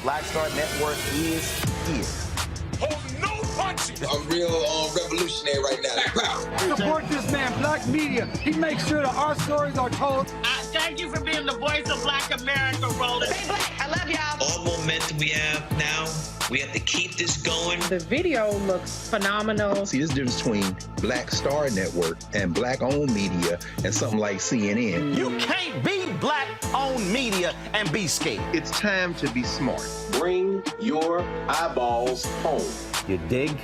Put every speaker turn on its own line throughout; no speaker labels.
Black Star Network is here.
Oh, no punches!
I'm real revolutionary right now.
Support this man, Black Media. He makes sure that our stories are told.
Thank you for being the voice of Black America, Roland.
Stay black. I love y'all.
All momentum we have now, we have to keep this going.
The video looks phenomenal.
See, there's a difference between Black Star Network and Black-owned media and something like CNN.
You can't be Black-owned media and be scared.
It's time to be smart.
Bring your eyeballs home.
You dig?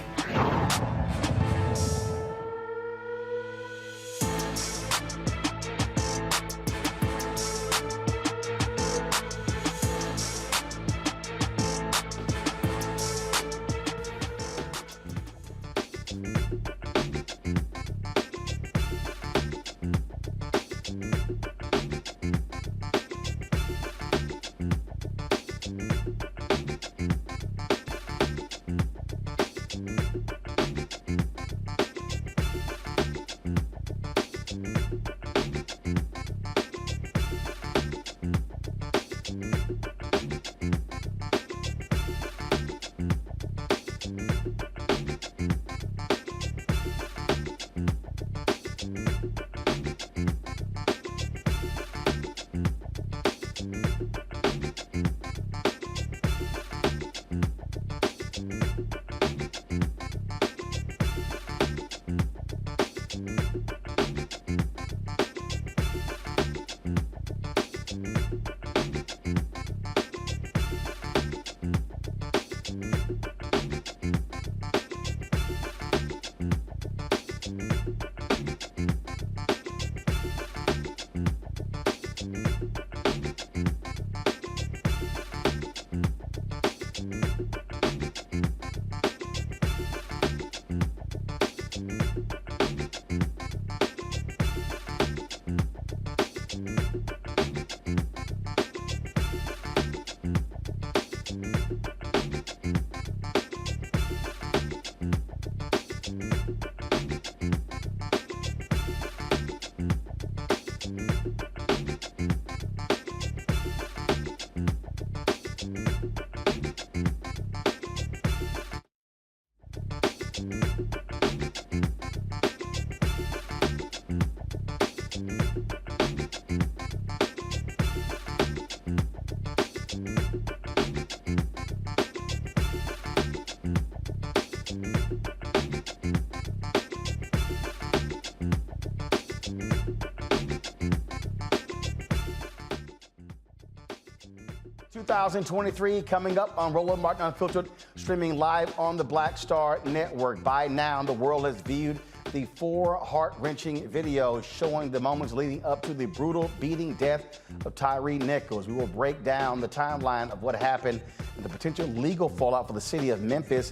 2023 coming up on Roland Martin Unfiltered, streaming live on the Black Star Network. By now, the world has viewed the 4 heart-wrenching videos showing the moments leading up to the brutal beating death of Tyre Nichols. We will break down the timeline of what happened and the potential legal fallout for the city of Memphis.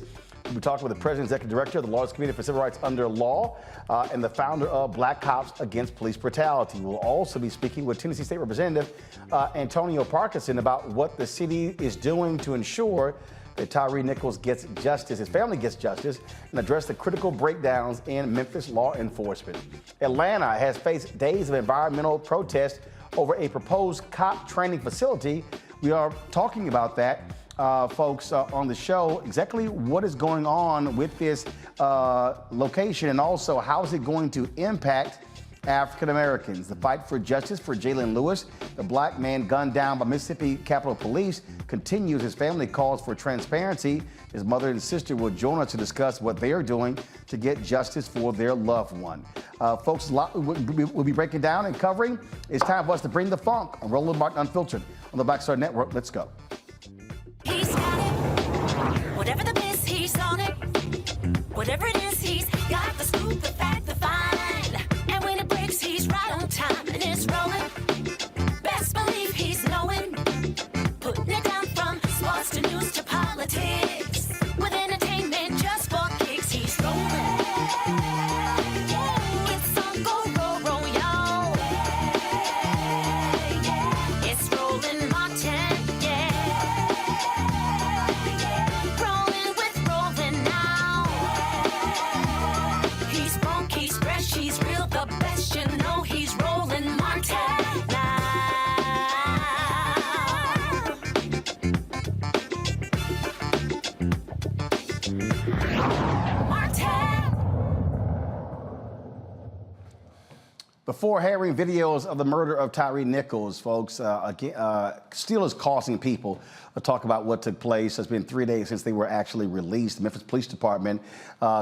We talked with the president, executive director of the Lawyers Committee for Civil Rights Under Law, and the founder of Black Cops Against Police Brutality. We'll also be speaking with Tennessee State Representative Antonio Parkinson about what the city is doing to ensure that Tyre Nichols gets justice, his family gets justice, and address the critical breakdowns in Memphis law enforcement. Atlanta has faced days of environmental protest over a proposed cop training facility. We are talking about that. Folks, on the show, exactly what is going on with this location, and also how is it going to impact African Americans. The fight for justice for Jaylen Lewis, the black man gunned down by Mississippi Capitol Police, continues. His family calls for transparency. His mother and sister will join us to discuss what they are doing to get justice for their loved one. Folks, a lot we'll be breaking down and covering. It's time for us to bring the funk on Roland Martin Unfiltered on the Black Star Network. Let's go.
He's got it. Whatever the miss, he's on it. Whatever it is, he's got the scoop, the fact, the find. And when it breaks, he's right on time and it's rolling. Best believe he's knowing. Putting it down from sports to news to politics. With entertainment just for kicks, he's rolling. It's on go, roll, roll, y'all. It's Roland Martin. He's real, the best, you know he's Roland Martin
Before hearing videos of the murder of Tyre Nichols, folks, still is causing people to talk about what took place. It's been 3 days since they were actually released. The Memphis Police Department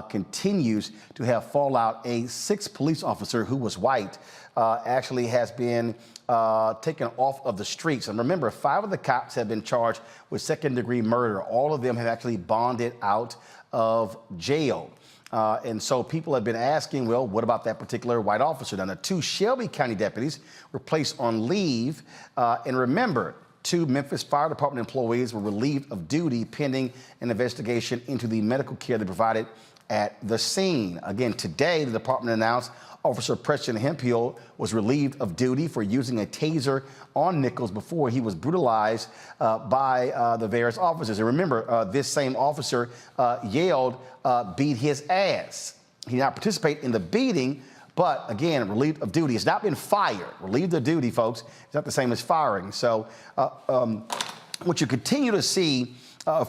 continues to have fallout. A 6th police officer who was white actually has been taken off of the streets. And remember, 5 of the cops have been charged with second-degree murder. All of them have actually bonded out of jail. And so people have been asking, well, what about that particular white officer? Now, the 2 Shelby County deputies were placed on leave. And remember, 2 Memphis Fire Department employees were relieved of duty pending an investigation into the medical care they provided at the scene. Again, today, the department announced Officer Petition was relieved of duty for using a taser on Nichols before he was brutalized by the various officers. And remember, this same officer yelled, beat his ass. He did not participate in the beating, but again, relieved of duty. It's not been fired. Relieved of duty, folks, it's not the same as firing. So what you continue to see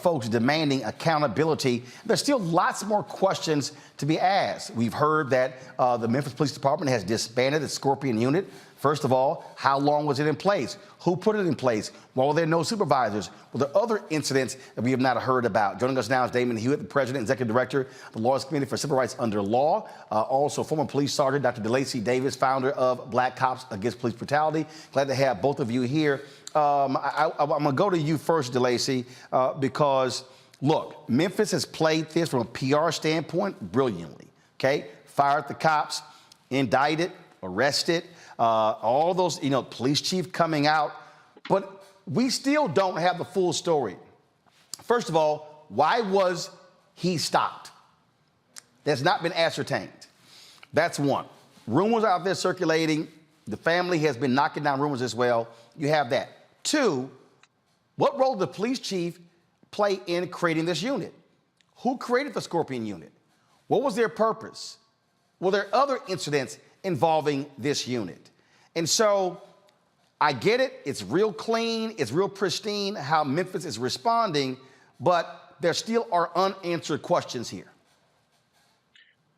folks demanding accountability. There's still lots more questions to be asked. We've heard that the Memphis Police Department has disbanded the Scorpion unit. First of all, how long was it in place? Who put it in place? Why were there no supervisors? Were there other incidents that we have not heard about? Joining us now is Damon Hewitt, the president, executive director of the Lawyers Committee for Civil Rights Under Law. Also, former police sergeant Dr. DeLacy Davis, founder of Black Cops Against Police Brutality. Glad to have both of you here. I'm going to go to you first, DeLacy, because, look, Memphis has played this from a PR standpoint brilliantly, okay? Fired the cops, indicted, arrested, all those, police chief coming out. But we still don't have the full story. First of all, why was he stopped? That's not been ascertained. That's one. Rumors out there circulating. The family has been knocking down rumors as well. You have that. 2, what role did the police chief play in creating this unit? Who created the Scorpion unit? What was their purpose? Were there other incidents involving this unit? And so I get it. It's real clean. It's real pristine how Memphis is responding, but there still are unanswered questions here.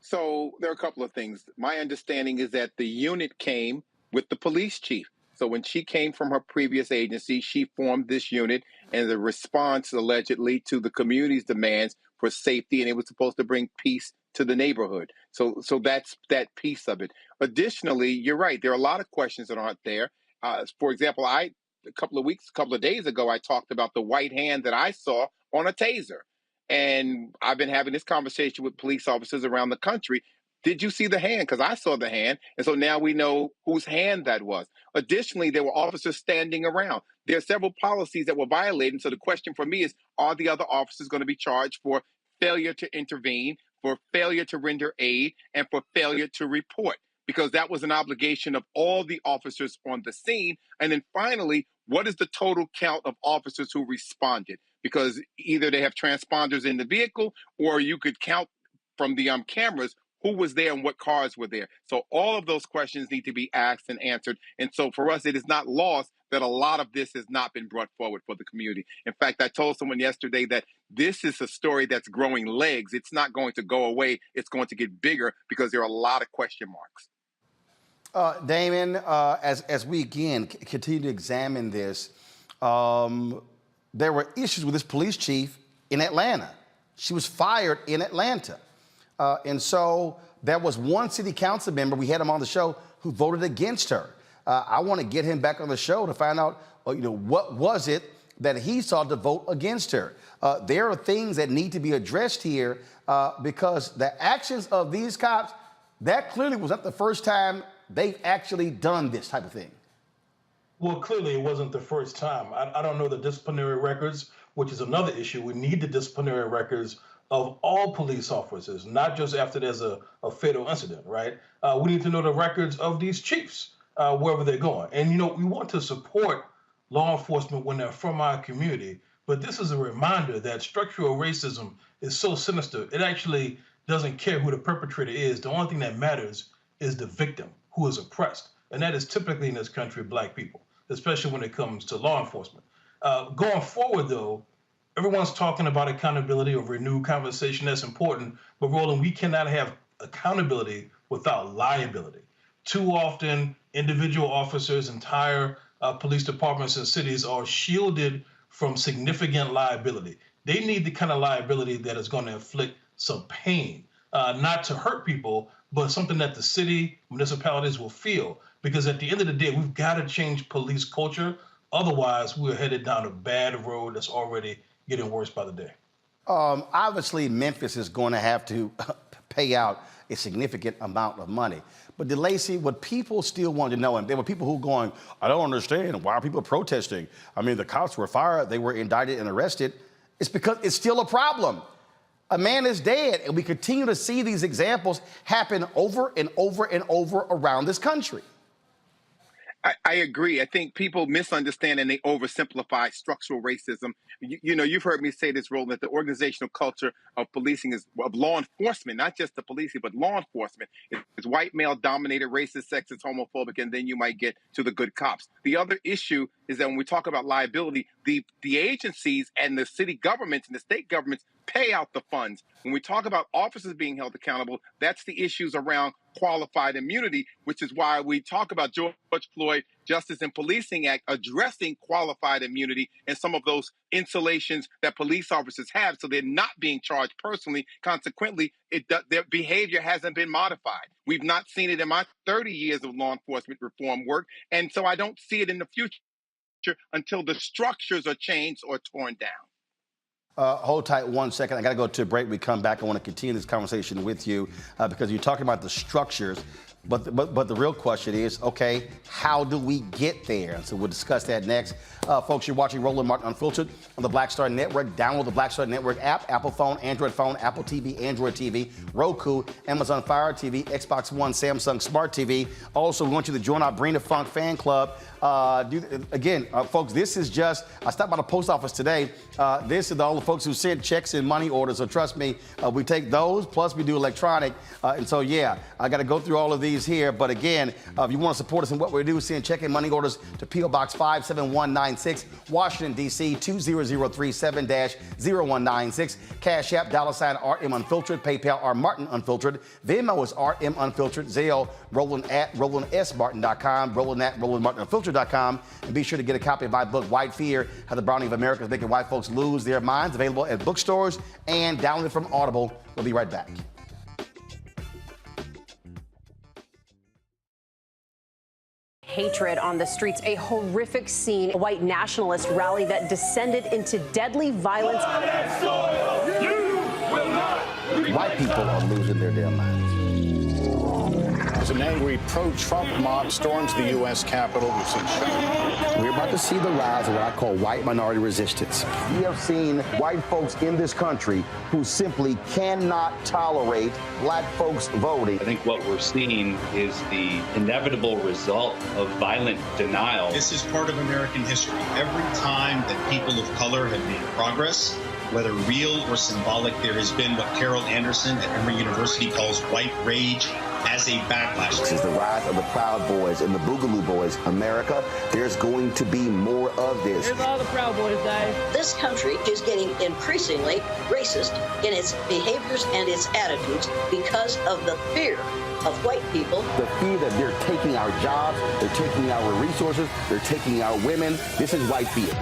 So there are a couple of things. My understanding is that the unit came with the police chief. So when she came from her previous agency, she formed this unit in the response, allegedly, to the community's demands for safety, and it was supposed to bring peace to the neighborhood. So that's that piece of it. Additionally, you're right. There are a lot of questions that aren't there. For example, I a couple of days ago, I talked about the white hand that I saw on a taser. And I've been having this conversation with police officers around the country. Did you see the hand? Because I saw the hand. And so now we know whose hand that was. Additionally, there were officers standing around. There are several policies that were violated. So the question for me is, are the other officers going to be charged for failure to intervene, for failure to render aid, and for failure to report? Because that was an obligation of all the officers on the scene. And then finally, what is the total count of officers who responded? Because either they have transponders in the vehicle, or you could count from the cameras who was there and what cars were there. So all of those questions need to be asked and answered. And so for us, it is not lost that a lot of this has not been brought forward for the community. In fact, I told someone yesterday that this is a story that's growing legs. It's not going to go away. It's going to get bigger because there are a lot of question marks.
Damon, as we again continue to examine this, there were issues with this police chief in Atlanta. She was fired in Atlanta. And so there was one city council member, we had him on the show, who voted against her. I want to get him back on the show to find out, what was it that he saw to vote against her. There are things that need to be addressed here because the actions of these cops, that clearly was not the first time they've actually done this type of thing.
Well, clearly it wasn't the first time. I don't know the disciplinary records, which is another issue. We need the disciplinary records of all police officers, not just after there's a fatal incident, right? We need to know the records of these chiefs, wherever they're going. And, we want to support law enforcement when they're from our community, but this is a reminder that structural racism is so sinister, it actually doesn't care who the perpetrator is. The only thing that matters is the victim who is oppressed. And that is typically in this country, Black people, especially when it comes to law enforcement. Going forward, though, everyone's talking about accountability or renewed conversation. That's important. But Roland, we cannot have accountability without liability. Too often, individual officers, entire police departments and cities are shielded from significant liability. They need the kind of liability that is going to inflict some pain, not to hurt people, but something that the city, municipalities will feel. Because at the end of the day, we've got to change police culture. Otherwise, we're headed down a bad road that's already getting worse by the day.
Obviously, Memphis is going to have to pay out a significant amount of money. But DeLacy, what people still want to know, and there were people who were going, I don't understand, why are people protesting? I mean, the cops were fired, they were indicted and arrested. It's because it's still a problem. A man is dead, and we continue to see these examples happen over and over and over around this country.
I agree. I think people misunderstand and they oversimplify structural racism. You've heard me say this, Roland, that the organizational culture of policing of law enforcement, not just the policing, but law enforcement, is white male dominated, racist, sexist, homophobic, and then you might get to the good cops. The other issue is that when we talk about liability, the agencies and the city governments and the state governments pay out the funds. When we talk about officers being held accountable, that's the issues around qualified immunity, which is why we talk about George Floyd Justice and Policing Act addressing qualified immunity and some of those insulations that police officers have, so they're not being charged personally. Consequently, their behavior hasn't been modified. We've not seen it in my 30 years of law enforcement reform work, and so I don't see it in the future until the structures are changed or torn down.
Hold tight 1 second. I got to go to a break. We come back. I want to continue this conversation with you because you're talking about the structures. But the real question is, okay, how do we get there? And so we'll discuss that next. Folks, you're watching Roland Martin Unfiltered on the Black Star Network. Download the Black Star Network app, Apple phone, Android phone, Apple TV, Android TV, Roku, Amazon Fire TV, Xbox One, Samsung Smart TV. Also, we want you to join our Bring the Funk fan club. Folks, this is just, I stopped by the post office today. This is all the folks who send checks and money orders. So trust me, we take those, plus we do electronic. And so, yeah, I got to go through all of these here. But again, if you want to support us in what we do, send check and money orders to P.O. Box 57196, Washington, D.C. 20037-0196. Cash App, $RM Unfiltered. PayPal, R Martin Unfiltered. Venmo is RM Unfiltered. Zelle, Roland at RolandSMartin.com. Roland at RolandMartinUnfiltered.com. And be sure to get a copy of my book, White Fear, How the Browning of America is Making White Folks Lose Their Minds. Available at bookstores and downloaded from Audible. We'll be right back.
hatred on the streets, a horrific scene, a white nationalist rally that descended into deadly violence.
White people are losing their damn minds.
As an angry pro-Trump mob storms the U.S. Capitol, we've seen shooting.
We're about to see the rise of what I call white minority resistance. We have seen white folks in this country who simply cannot tolerate black folks voting.
I think what we're seeing is the inevitable result of violent denial.
This is part of American history. Every time that people of color have made progress, whether real or symbolic, there has been what Carol Anderson at Emory University calls white rage as a backlash.
This is the rise of the Proud Boys and the Boogaloo Boys. America, there's going to be more of this.
Here's all the Proud Boys, Dave.
This country is getting increasingly racist in its behaviors and its attitudes because of the fear of white people.
The fear that they're taking our jobs, they're taking our resources, they're taking our women. This is white fear.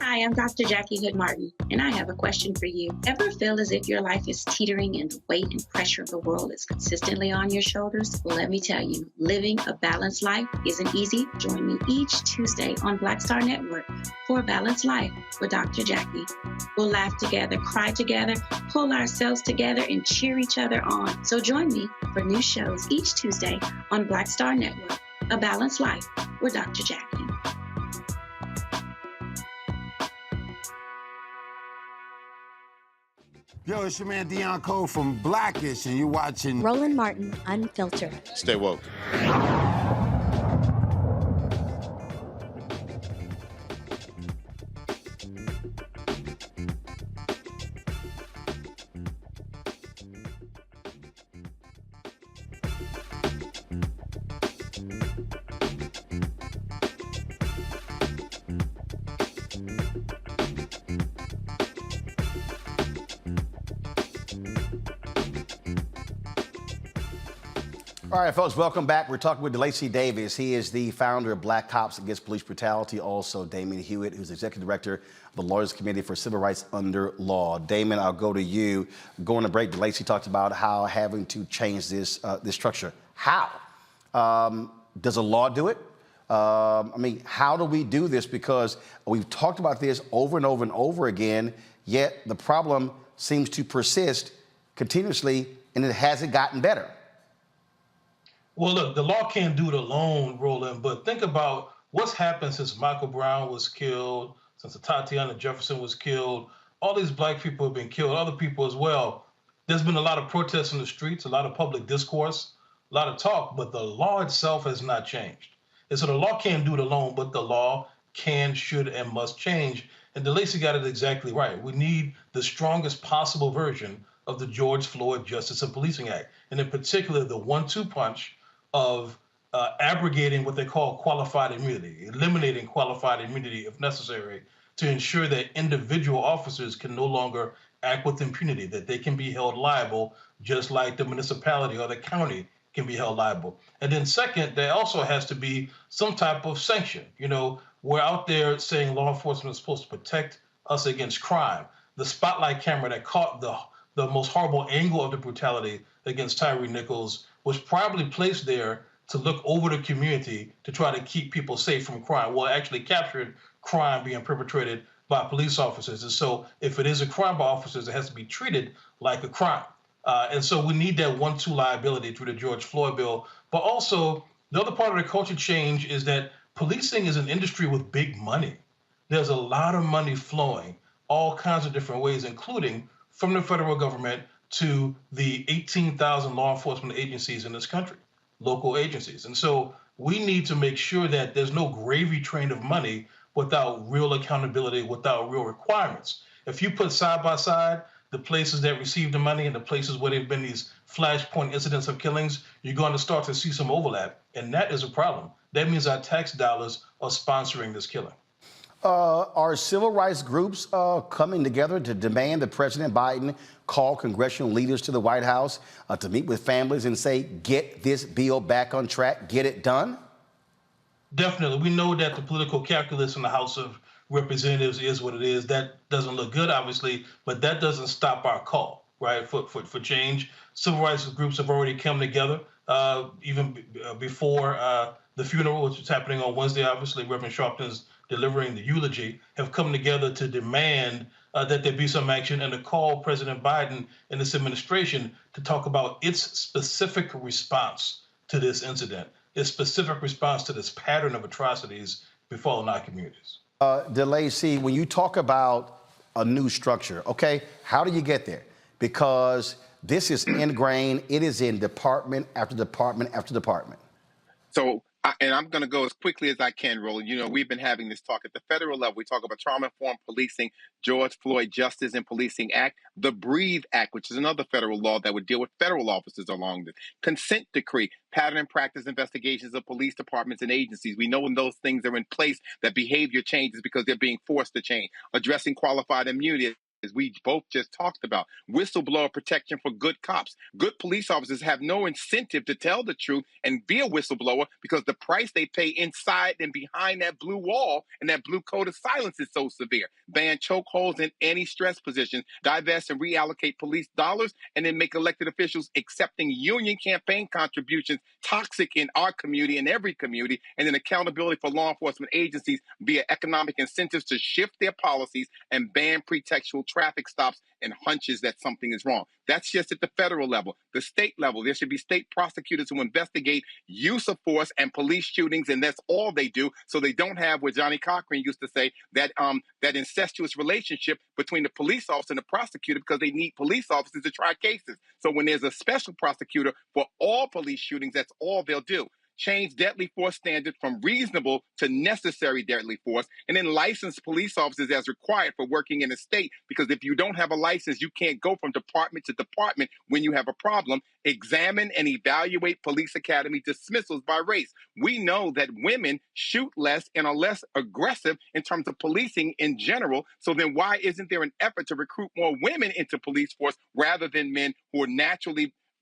Hi, I'm Dr. Jackie Hood Martin, and I have a question for you. Ever feel as if your life is teetering and the weight and pressure of the world is consistently on your shoulders? Well, let me tell you, living a balanced life isn't easy. Join me each Tuesday on Black Star Network for A Balanced Life with Dr. Jackie. We'll laugh together, cry together, pull ourselves together, and cheer each other on. So join me for new shows each Tuesday on Black Star Network, A Balanced Life with Dr. Jackie.
Yo, it's your man Deion Cole from Blackish, and you're watching
Roland Martin Unfiltered.
Stay woke.
All right, folks, welcome back. We're talking with DeLacy Davis. He is the founder of Black Cops Against Police Brutality. Also, Damon Hewitt, who's executive director of the Lawyers Committee for Civil Rights Under Law. Damon, I'll go to you. Going to break, DeLacy talked about how having to change this structure. How? Does a law do it? I mean, how do we do this? Because we've talked about this over and over and over again, yet the problem seems to persist continuously, and it hasn't gotten better.
Well, look, the law can't do it alone, Roland, but think about what's happened since Michael Brown was killed, since Tatiana Jefferson was killed. All these black people have been killed, other people as well. There's been a lot of protests in the streets, a lot of public discourse, a lot of talk, but the law itself has not changed. And so the law can't do it alone, but the law can, should, and must change. And DeLacy got it exactly right. We need the strongest possible version of the George Floyd Justice and Policing Act, and in particular, the 1-2 punch of abrogating what they call qualified immunity, eliminating qualified immunity if necessary, to ensure that individual officers can no longer act with impunity, that they can be held liable just like the municipality or the county can be held liable. And then second, there also has to be some type of sanction. You know, we're out there saying law enforcement is supposed to protect us against crime. The spotlight camera that caught the most horrible angle of the brutality against Tyre Nichols was probably placed there to look over the community to try to keep people safe from crime. Well, it actually captured crime being perpetrated by police officers. And so if it is a crime by officers, it has to be treated like a crime. And so we need that 1-2 liability through the George Floyd bill. But also, the other part of the culture change is that policing is an industry with big money. There's a lot of money flowing all kinds of different ways, including from the federal government to the 18,000 law enforcement agencies in this country, local agencies. And so we need to make sure that there's no gravy train of money without real accountability, without real requirements. If you put side by side the places that receive the money and the places where there have been these flashpoint incidents of killings, you're going to start to see some overlap. And that is a problem. That means our tax dollars are sponsoring this killing.
Are civil rights groups coming together to demand that President Biden call congressional leaders to the White House to meet with families and say, get this bill back on track, get it done?
Definitely. We know that the political calculus in the House of Representatives is what it is. That doesn't look good, obviously, but that doesn't stop our call, right, for change. Civil rights groups have already come together, before the funeral, which is happening on Wednesday. Obviously, Reverend Sharpton's delivering the eulogy, have come together to demand that there be some action and to call President Biden and this administration to talk about its specific response to this incident, its specific response to this pattern of atrocities befalling our communities.
DeLacy, when you talk about a new structure, okay, how do you get there? Because this is ingrained. It is in department after department after department.
So, and I'm going to go as quickly as I can, Roland. You know, we've been having this talk at the federal level. We talk about trauma-informed policing, George Floyd Justice and Policing Act, the BREATHE Act, which is another federal law that would deal with federal officers along this, consent decree, pattern and practice investigations of police departments and agencies. We know when those things are in place that behavior changes because they're being forced to change, addressing qualified immunity, as we both just talked about, whistleblower protection for good cops. Good police officers have no incentive to tell the truth and be a whistleblower because the price they pay inside and behind that blue wall and that blue coat of silence is so severe. Ban chokeholds in any stress positions, divest and reallocate police dollars, and then make elected officials accepting union campaign contributions toxic in our community and every community, and then accountability for law enforcement agencies via economic incentives to shift their policies and ban pretextual traffic stops and hunches that something is wrong. That's just at the federal level. The state level, there should be state prosecutors who investigate use of force and police shootings, and that's all they do. So they don't have what Johnny Cochran used to say, that incestuous relationship between the police officer and the prosecutor, because they need police officers to try cases. So when there's a special prosecutor for all police shootings, that's all they'll do. Change deadly force standards from reasonable to necessary deadly force, and then license police officers as required for working in a state, because if you don't have a license, you can't go from department to department when you have a problem. Examine and evaluate police academy dismissals by race. We know that women shoot less and are less aggressive in terms of policing in general, so then why isn't there an effort to recruit more women into police force rather than men who are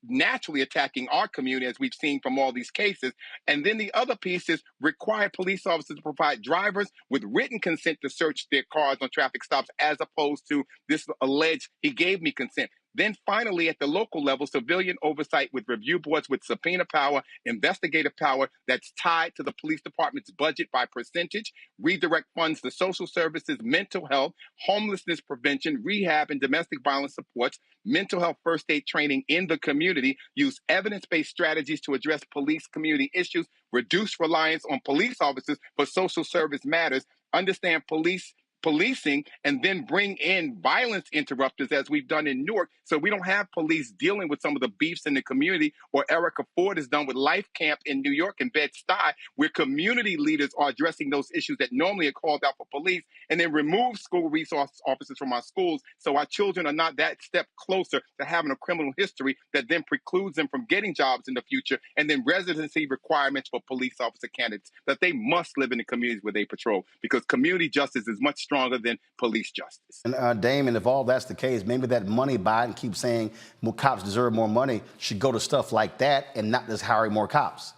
naturally attacking our community, as we've seen from all these cases? And then the other piece is require police officers to provide drivers with written consent to search their cars on traffic stops, as opposed to this alleged "he gave me consent." Then finally, at the local level, civilian oversight with review boards with subpoena power, investigative power that's tied to the police department's budget by percentage, redirect funds to social services, mental health, homelessness prevention, rehab and domestic violence supports, mental health first aid training in the community, use evidence-based strategies to address police community issues, reduce reliance on police officers for social service matters, understand policing, and then bring in violence interrupters, as we've done in Newark, so we don't have police dealing with some of the beefs in the community, or Erica Ford has done with Life Camp in New York and Bed-Stuy, where community leaders are addressing those issues that normally are called out for police, and then remove school resource officers from our schools so our children are not that step closer to having a criminal history that then precludes them from getting jobs in the future, and then residency requirements for police officer candidates, that they must live in the communities where they patrol, because community justice is much stronger than police justice.
And Damon, if all that's the case, maybe that money Biden keeps saying more cops deserve more money should go to stuff like that and not just hiring more cops.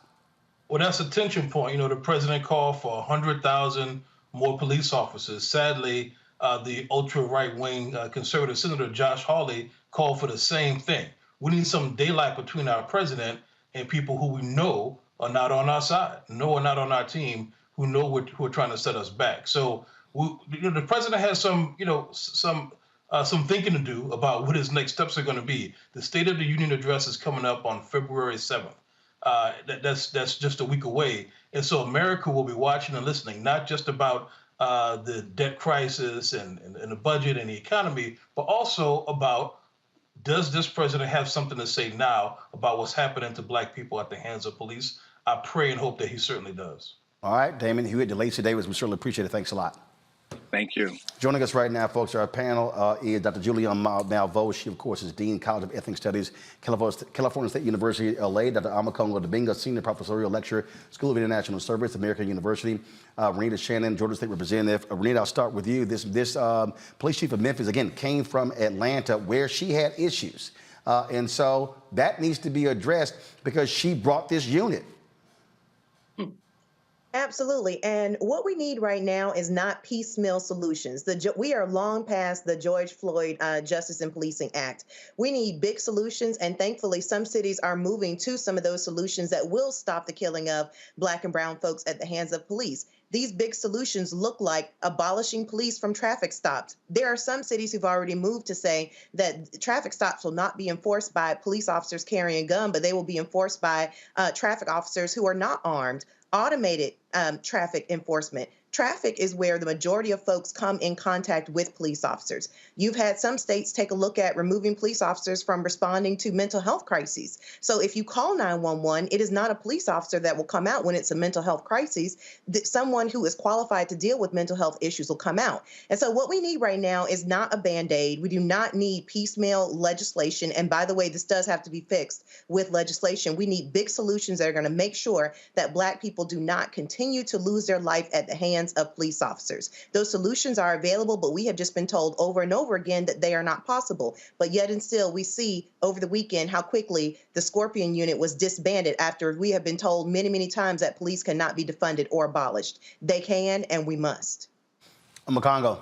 Well, that's a tension point. You know, the president called for 100,000 more police officers. Sadly, the ultra-right-wing conservative Senator Josh Hawley called for the same thing. We need some daylight between our president and people who we know are not on our side, are not on our team, who are trying to set us back. So the president has some thinking to do about what his next steps are going to be. The State of the Union address is coming up on February 7th. That's just a week away. And so America will be watching and listening, not just about the debt crisis and the budget and the economy, but also about, does this president have something to say now about what's happening to Black people at the hands of police? I pray and hope that he certainly does.
All right, Damon Hewitt, DeLacy Davis, we certainly appreciate it. Thanks a lot.
Thank you.
Joining us right now, folks, our panel is Dr. Julianne Malveaux. She, of course, is Dean, College of Ethnic Studies, California State University, LA. Dr. Amakongo Dominga, Senior Professorial Lecturer, School of International Service, American University. Renita Shannon, Georgia State Representative. Renita, I'll start with you. This police chief of Memphis, again, came from Atlanta, where she had issues. And so that needs to be addressed because she brought this unit.
Absolutely. And what we need right now is not piecemeal solutions. We are long past the George Floyd Justice and Policing Act. We need big solutions. And thankfully, some cities are moving to some of those solutions that will stop the killing of Black and brown folks at the hands of police. These big solutions look like abolishing police from traffic stops. There are some cities who've already moved to say that traffic stops will not be enforced by police officers carrying a gun, but they will be enforced by traffic officers who are not armed. Automated traffic enforcement. Traffic is where the majority of folks come in contact with police officers. You've had some states take a look at removing police officers from responding to mental health crises. So if you call 911, it is not a police officer that will come out when it's a mental health crisis. Someone who is qualified to deal with mental health issues will come out. And so what we need right now is not a Band-Aid. We do not need piecemeal legislation. And by the way, this does have to be fixed with legislation. We need big solutions that are going to make sure that Black people do not continue to lose their life at the hands of police officers. Those solutions are available, but we have just been told over and over again that they are not possible. But yet and still, we see over the weekend how quickly the Scorpion unit was disbanded after we have been told many, many times that police cannot be defunded or abolished. They can, and we must.
Makongo.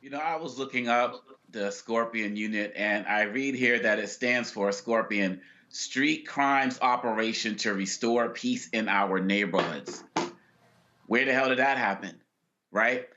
You know, I was looking up the Scorpion unit, and I read here that it stands for Scorpion, Street Crimes Operation to Restore Peace in Our Neighborhoods. Where the hell did that happen, right?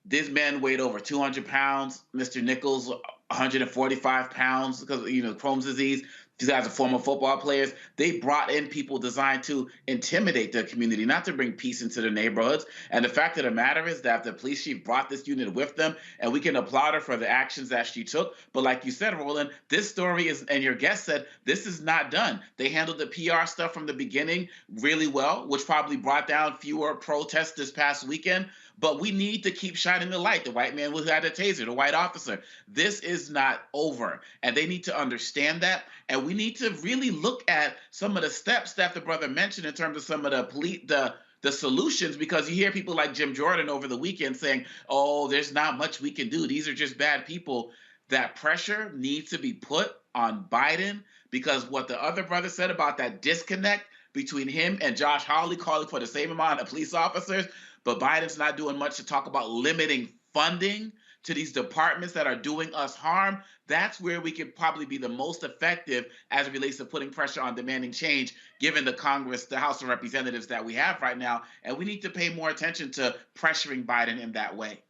This man weighed over 200 pounds. Mr. Nichols, 145 pounds because, you know, Crohn's disease. These guys are former football players. They brought in people designed to intimidate the community, not to bring peace into the neighborhoods. And the fact of the matter is that the police chief brought this unit with them, and we can applaud her for the actions that she took. But like you said, Roland, this story is, and your guest said, this is not done. They handled the PR stuff from the beginning really well, which probably brought down fewer protests this past weekend. But we need to keep shining the light. The white man who had a taser, the white officer. This is not over. And they need to understand that. And we need to really look at some of the steps that the brother mentioned in terms of some of the solutions, because you hear people like Jim Jordan over the weekend saying, oh, there's not much we can do. These are just bad people. That pressure needs to be put on Biden, because what the other brother said about that disconnect between him and Josh Hawley calling for the same amount of police officers, but Biden's not doing much to talk about limiting funding to these departments that are doing us harm. That's where we could probably be the most effective as it relates to putting pressure on demanding change, given the Congress, the House of Representatives that we have right now. And we need to pay more attention to pressuring Biden in that way.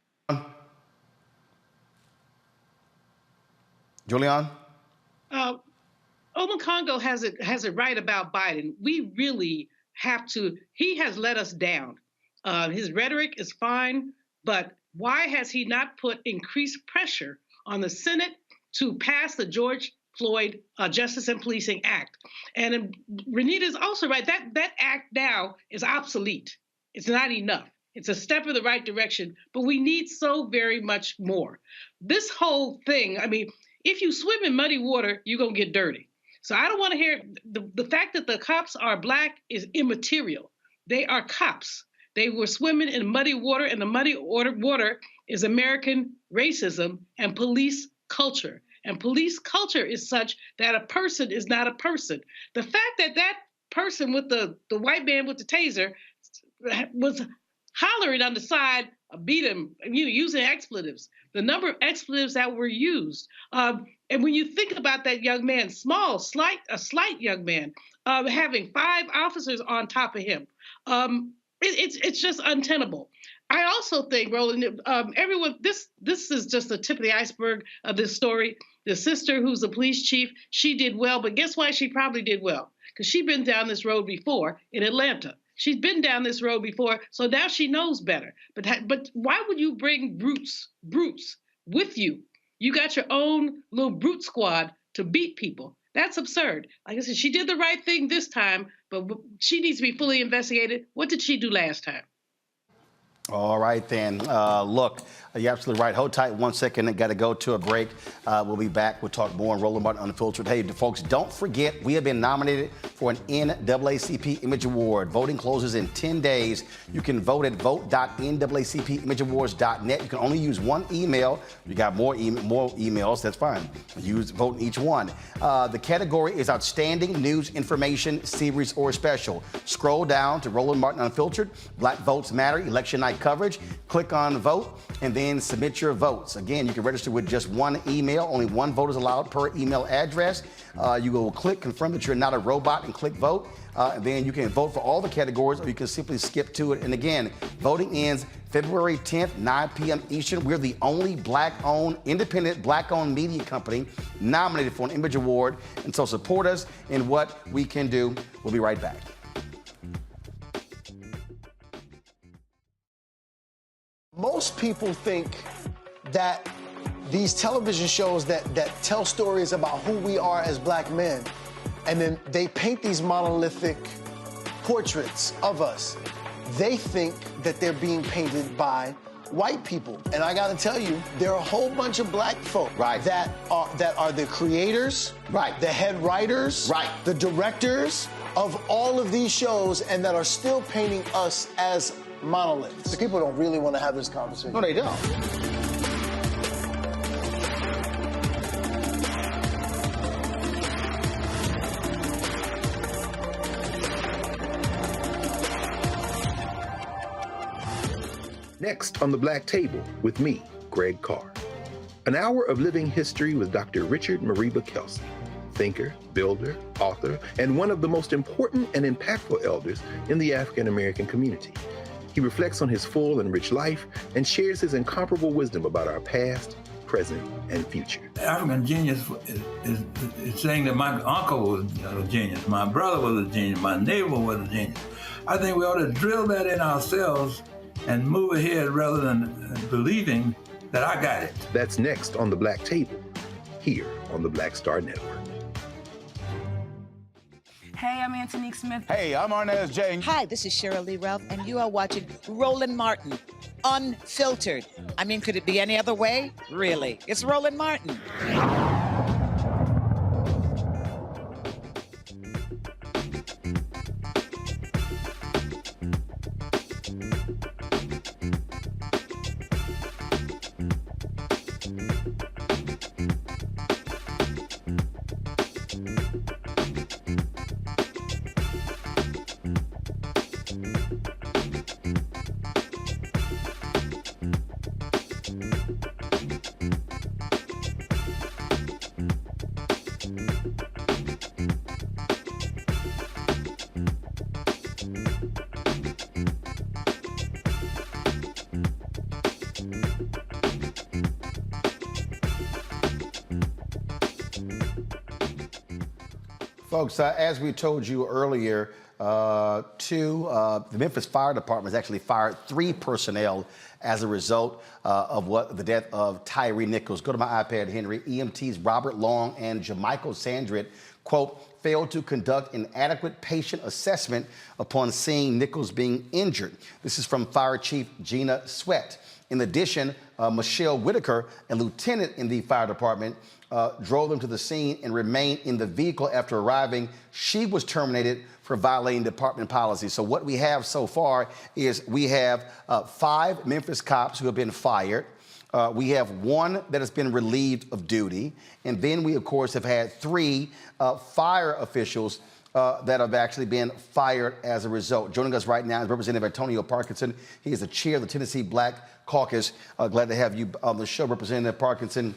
Julian?
Makongo has it right about Biden. We really have to, he has let us down. His rhetoric is fine, but why has he not put increased pressure on the Senate to pass the George Floyd Justice and Policing Act? And Renita is also right. That act now is obsolete. It's not enough. It's a step in the right direction, but we need so very much more. This whole thing, I mean, if you swim in muddy water, you're going to get dirty. So I don't want to hear the fact that the cops are Black is immaterial. They are cops. They were swimming in muddy water, and the muddy water is American racism and police culture. And police culture is such that a person is not a person. The fact that that person with the white man with the taser was hollering on the side, beat him, using expletives, the number of expletives that were used. And when you think about that young man, small, a slight young man, having 5 officers on top of him, it's just untenable. I also think, Roland, everyone, this is just the tip of the iceberg of this story. The sister who's the police chief, she did well, but guess why she probably did well? Because she'd been down this road before in Atlanta. She's been down this road before, so now she knows better. But why would you bring brutes with you? You got your own little brute squad to beat people. That's absurd. Like I said, she did the right thing this time, but she needs to be fully investigated. What did she do last time?
All right, then. Look, you're absolutely right. Hold tight 1 second. I got to go to a break. We'll be back. We'll talk more on Roland Martin Unfiltered. Hey, folks, don't forget, we have been nominated for an NAACP Image Award. Voting closes in 10 days. You can vote at vote.naacpimageawards.net. You can only use one email. You got more emails, that's fine. Vote in each one. The category is Outstanding News Information Series or Special. Scroll down to Roland Martin Unfiltered. Black Votes Matter, Election Night coverage. Click on vote and then submit your votes. Again, you can register with just one email. Only one vote is allowed per email address. You will click confirm that you're not a robot and click vote. And then you can vote for all the categories, or you can simply skip to it. And again, voting ends February 10th, 9 p.m. Eastern. We're the only black-owned, independent black-owned media company nominated for an Image Award. And so support us in what we can do. We'll be right back.
Most people think that these television shows that tell stories about who we are as black men, and then they paint these monolithic portraits of us. They think that they're being painted by white people. And I gotta tell you, there are a whole bunch of black folk that are the creators, the head writers, the directors of all of these shows, and that are still painting us as monoliths. The people don't really want to have this conversation.
No, they don't.
Next on The Black Table with me, Greg Carr. An hour of living history with Dr. Richard Mariba Kelsey, thinker, builder, author, and one of the most important and impactful elders in the African American community. He reflects on his full and rich life and shares his incomparable wisdom about our past, present, and future.
African genius is saying that my uncle was a genius, my brother was a genius, my neighbor was a genius. I think we ought to drill that in ourselves and move ahead rather than believing that I got it.
That's next on The Black Table, here on the Black Star Network.
Hey, I'm Antonique Smith.
Hey, I'm Arnaz J.
Hi, this is Cheryl Lee Ralph, and you are watching Roland Martin, Unfiltered. I mean, could it be any other way? Really? It's Roland Martin.
Folks, as we told you earlier, the Memphis Fire Department has actually fired 3 personnel as a result of the death of Tyre Nichols. Go to my iPad, Henry. EMTs Robert Long and Jamichael Sandrit, quote, failed to conduct an adequate patient assessment upon seeing Nichols being injured. This is from Fire Chief Gina Sweat. In addition, Michelle Whitaker, a lieutenant in the fire department, drove them to the scene and remained in the vehicle after arriving. She was terminated for violating department policy. So what we have so far is we have 5 Memphis cops who have been fired. We have 1 that has been relieved of duty. And then we, of course, have had 3 fire officials that have actually been fired as a result. Joining us right now is Representative Antonio Parkinson. He is the chair of the Tennessee Black Caucus. Glad to have you on the show, Representative Parkinson.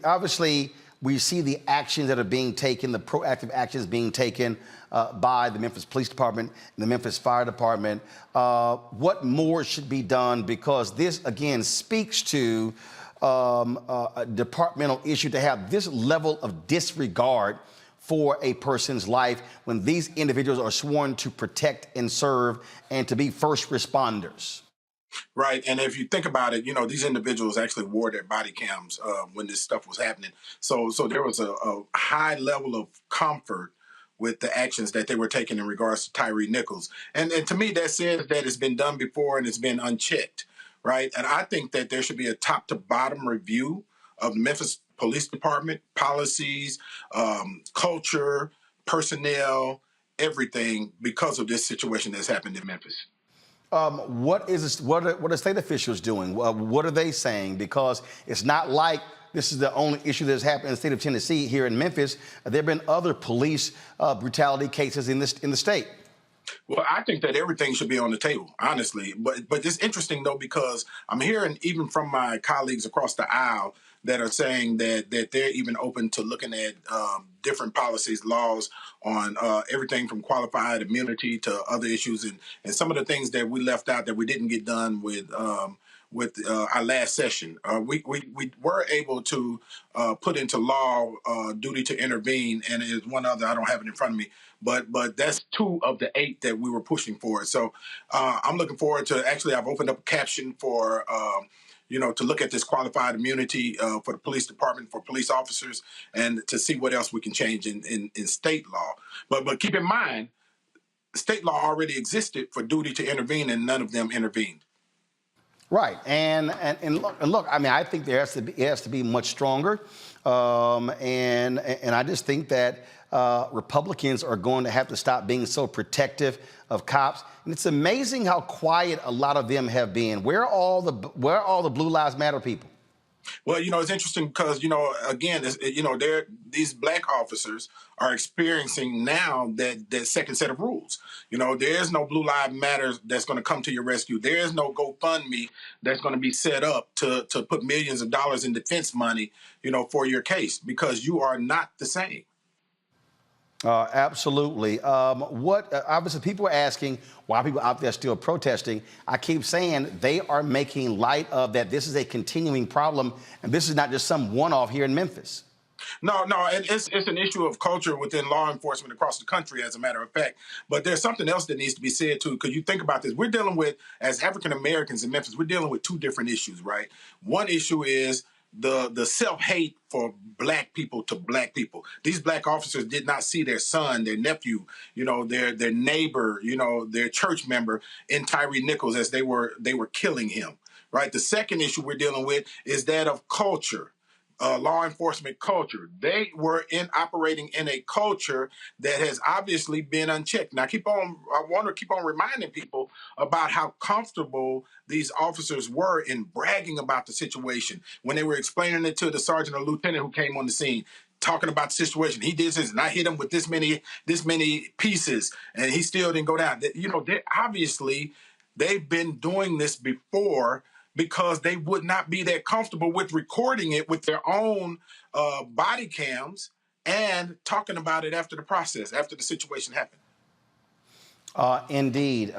Obviously, we see the actions that are being taken, the proactive actions being taken by the Memphis Police Department and the Memphis Fire Department. What more should be done? Because this, again, speaks to a departmental issue to have this level of disregard for a person's life when these individuals are sworn to protect and serve and to be first responders.
Right. And if you think about it, you know, these individuals actually wore their body cams when this stuff was happening. So there was a high level of comfort with the actions that they were taking in regards to Tyre Nichols. And to me, that says that it's been done before and it's been unchecked, right? And I think that there should be a top to bottom review of the Memphis Police Department, policies, culture, personnel, everything, because of this situation that's happened in Memphis.
What are state officials doing? What are they saying? Because it's not like this is the only issue that's happened in the state of Tennessee. Here in Memphis, there have been other police brutality cases in the state.
Well, I think that everything should be on the table, honestly. But it's interesting, though, because I'm hearing even from my colleagues across the aisle that are saying that they're even open to looking at different policies, laws on everything from qualified immunity to other issues, and some of the things that we left out that we didn't get done with our last session. We were able to put into law duty to intervene, and there's one other, I don't have it in front of me, but that's 2 of the 8 that we were pushing for. So I'm looking forward to, actually, I've opened up a caption for to look at this qualified immunity for the police department, for police officers, and to see what else we can change in state law. But keep in mind, state law already existed for duty to intervene, and none of them intervened.
Right, and look. I mean, I think it has to be much stronger, and I just think that Republicans are going to have to stop being so protective of cops. And it's amazing how quiet a lot of them have been. Where are all the Blue Lives Matter people?
Well, it's interesting because, again, these black officers are experiencing now that second set of rules. There is no Blue Lives Matter that's going to come to your rescue. There is no GoFundMe that's going to be set up to put millions of dollars in defense money, for your case, because you are not the same.
Absolutely. Obviously, people are asking why people out there still protesting. I keep saying they are making light of that. This is a continuing problem, and this is not just some one-off here in Memphis.
No, it's an issue of culture within law enforcement across the country, as a matter of fact. But there's something else that needs to be said, too, because you think about this. We're dealing with, as African Americans in Memphis, we're dealing with 2 different issues, right? One issue is the self-hate for black people to black people. These black officers did not see their son, their nephew, their neighbor, their church member in Tyre Nichols as they were killing him, right? The second issue we're dealing with is that of culture. Law enforcement culture. They were operating in a culture that has obviously been unchecked. Now, I want to keep on reminding people about how comfortable these officers were in bragging about the situation when they were explaining it to the sergeant or lieutenant who came on the scene, talking about the situation. He did this, and I hit him with this many pieces, and he still didn't go down. They've been doing this before, because they would not be that comfortable with recording it with their own body cams and talking about it after the situation happened.
Indeed.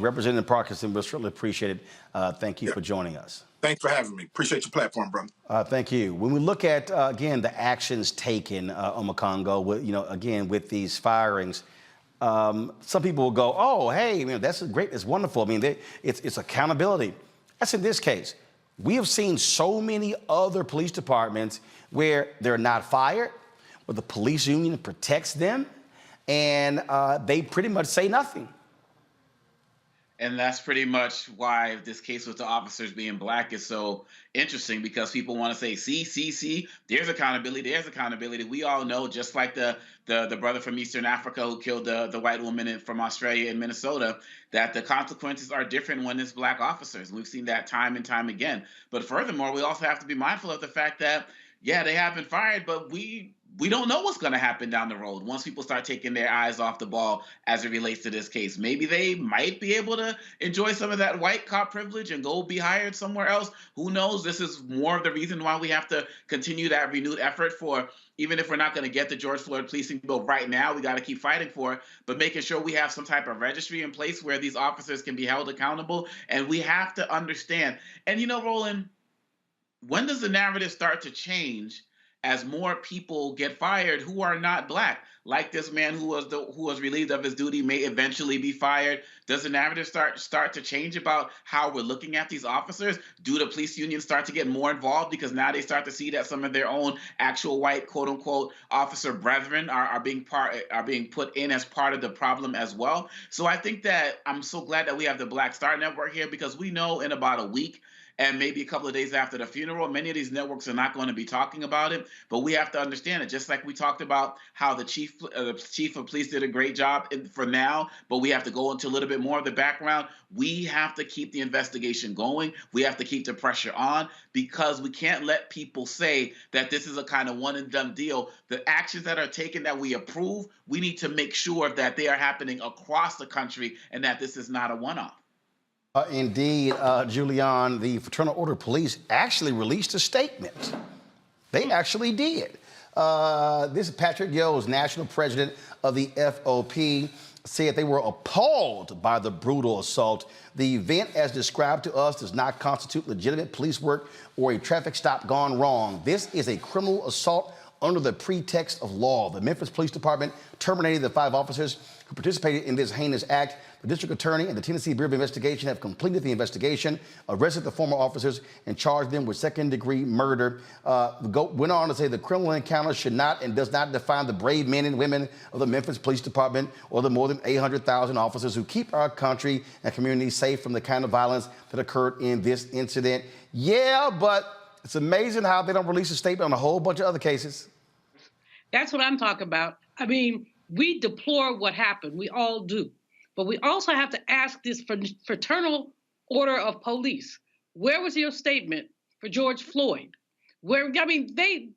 Representative Parkinson, we'll certainly appreciate it. Thank you for joining us.
Thanks for having me. Appreciate your platform, brother.
Thank you. When we look at, again, the actions taken on Makongo, with these firings, some people will go, oh, hey, that's great, it's wonderful. I mean, it's accountability. That's in this case. We have seen so many other police departments where they're not fired, where the police union protects them, and they pretty much say nothing.
And that's pretty much why this case with the officers being black is so interesting, because people want to say, see, there's accountability. We all know, just like the brother from Eastern Africa who killed the white woman from Australia and Minnesota, that the consequences are different when it's black officers. We've seen that time and time again. But furthermore, we also have to be mindful of the fact that, yeah, they have been fired, but we don't know what's going to happen down the road once people start taking their eyes off the ball as it relates to this case. Maybe they might be able to enjoy some of that white cop privilege and go be hired somewhere else. Who knows? This is more of the reason why we have to continue that renewed effort for, even if we're not going to get the George Floyd policing bill right now, we got to keep fighting for it, but making sure we have some type of registry in place where these officers can be held accountable. And we have to understand. And Roland, when does the narrative start to change as more people get fired who are not black, like this man who was relieved of his duty may eventually be fired, does the narrative start to change about how we're looking at these officers? Do the police unions start to get more involved because now they start to see that some of their own actual white quote unquote officer brethren are being put in as part of the problem as well? So I think that I'm so glad that we have the Black Star Network here, because we know in about a week and maybe a couple of days after the funeral, many of these networks are not going to be talking about it. But we have to understand it, just like we talked about how the chief of police did a great job for now, but we have to go into a little bit more of the background. We have to keep the investigation going. We have to keep the pressure on, because we can't let people say that this is a kind of one and done deal. The actions that are taken that we approve, we need to make sure that they are happening across the country and that this is not a one-off.
Indeed, Julian, the Fraternal Order of Police actually released a statement. They actually did. This is Patrick Yo's national president of the FOP, said they were appalled by the brutal assault. The event, as described to us, does not constitute legitimate police work or a traffic stop gone wrong. This is a criminal assault under the pretext of law. The Memphis Police Department terminated the 5 officers who participated in this heinous act. The district attorney and the Tennessee Bureau of Investigation have completed the investigation, arrested the former officers, and charged them with second-degree murder. Went on to say the criminal encounter should not and does not define the brave men and women of the Memphis Police Department or the more than 800,000 officers who keep our country and communities safe from the kind of violence that occurred in this incident. Yeah, but it's amazing how they don't release a statement on a whole bunch of other cases.
That's what I'm talking about. I mean, we deplore what happened. We all do. But we also have to ask this Fraternal Order of Police, where was your statement for George Floyd? I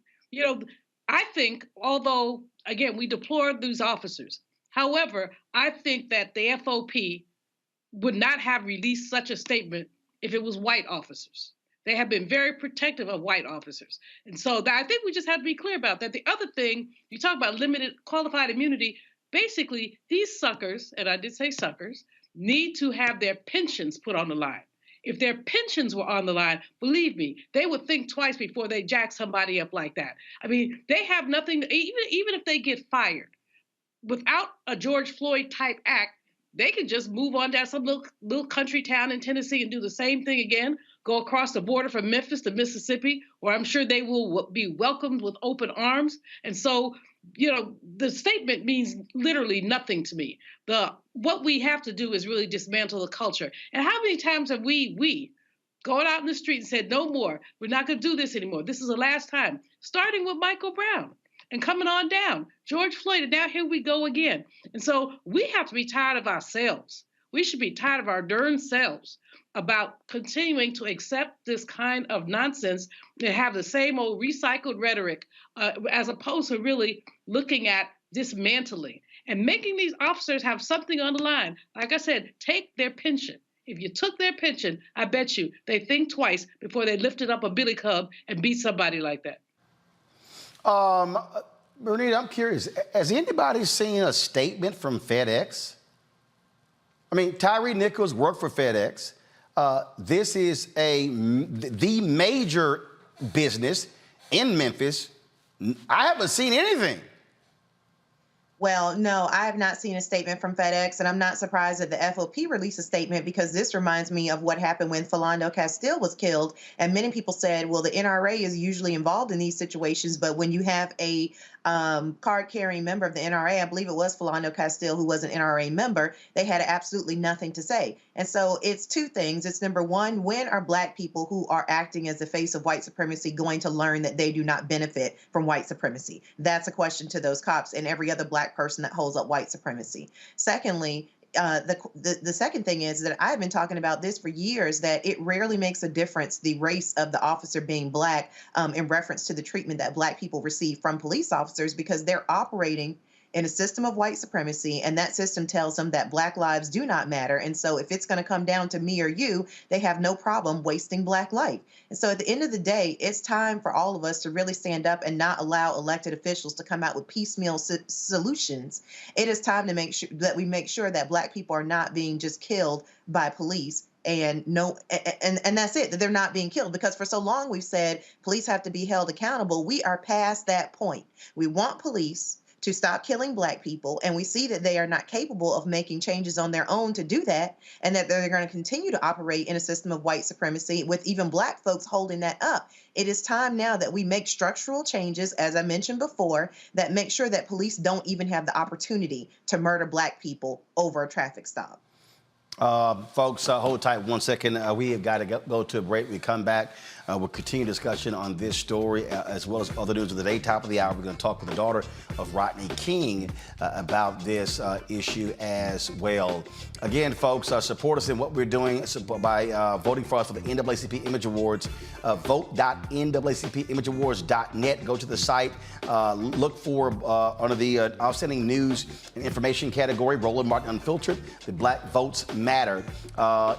think, although, again, we deplore these officers. However, I think that the FOP would not have released such a statement if it was white officers. They have been very protective of white officers. And so I think we just have to be clear about that. The other thing, you talk about limited qualified immunity. Basically, these suckers, and I did say suckers, need to have their pensions put on the line. If their pensions were on the line, believe me, they would think twice before they jack somebody up like that. I mean, they have nothing, even if they get fired, without a George Floyd type act, they can just move on down some little country town in Tennessee and do the same thing again, go across the border from Memphis to Mississippi, where I'm sure they will be welcomed with open arms. And so, the statement means literally nothing to me. What we have to do is really dismantle the culture. And how many times have we gone out in the street and said, no more, we're not going to do this anymore. This is the last time, starting with Michael Brown and coming on down, George Floyd, and now here we go again. And so we have to be tired of ourselves. We should be tired of our darn selves about continuing to accept this kind of nonsense and have the same old recycled rhetoric, as opposed to really looking at dismantling and making these officers have something on the line. Like I said, take their pension. If you took their pension, I bet you they think twice before they lifted up a billy club and beat somebody like that.
Bernita, I'm curious, has anybody seen a statement from FedEx? I mean, Tyre Nichols worked for FedEx. This is the major business in Memphis. I haven't seen anything.
Well, no, I have not seen a statement from FedEx, and I'm not surprised that the FOP released a statement, because this reminds me of what happened when Philando Castile was killed. And many people said, well, the NRA is usually involved in these situations, but when you have a card-carrying member of the NRA, I believe it was Philando Castile who was an NRA member, they had absolutely nothing to say. And so it's two things. It's number one, when are Black people who are acting as the face of white supremacy going to learn that they do not benefit from white supremacy? That's a question to those cops and every other Black person that holds up white supremacy. Secondly, the second thing is that I've been talking about this for years, that it rarely makes a difference, the race of the officer being Black, in reference to the treatment that Black people receive from police officers, because they're operating in a system of white supremacy, and that system tells them that Black lives do not matter. And so if it's going to come down to me or you, they have no problem wasting Black life. And so at the end of the day, it's time for all of us to really stand up and not allow elected officials to come out with piecemeal solutions. It is time to make sure that we make sure that Black people are not being just killed by police. And that's it, that they're not being killed, because for so long we've said police have to be held accountable. We are past that point. We want police to stop killing Black people, and we see that they are not capable of making changes on their own to do that, and that they're going to continue to operate in a system of white supremacy with even Black folks holding that up. It is time now that we make structural changes, as I mentioned before, that make sure that police don't even have the opportunity to murder Black people over a traffic stop.
Folks, hold tight 1 second. We have got to go to a break. We come back. We'll continue discussion on this story as well as other news of the day. Top of the hour, we're going to talk with the daughter of Rodney King about this issue as well. Again, folks, support us in what we're doing by voting for us for the NAACP Image Awards. Vote.naacpimageawards.net. Go to the site. Look for under the outstanding news and information category, Roland Martin Unfiltered, the Black Votes Matter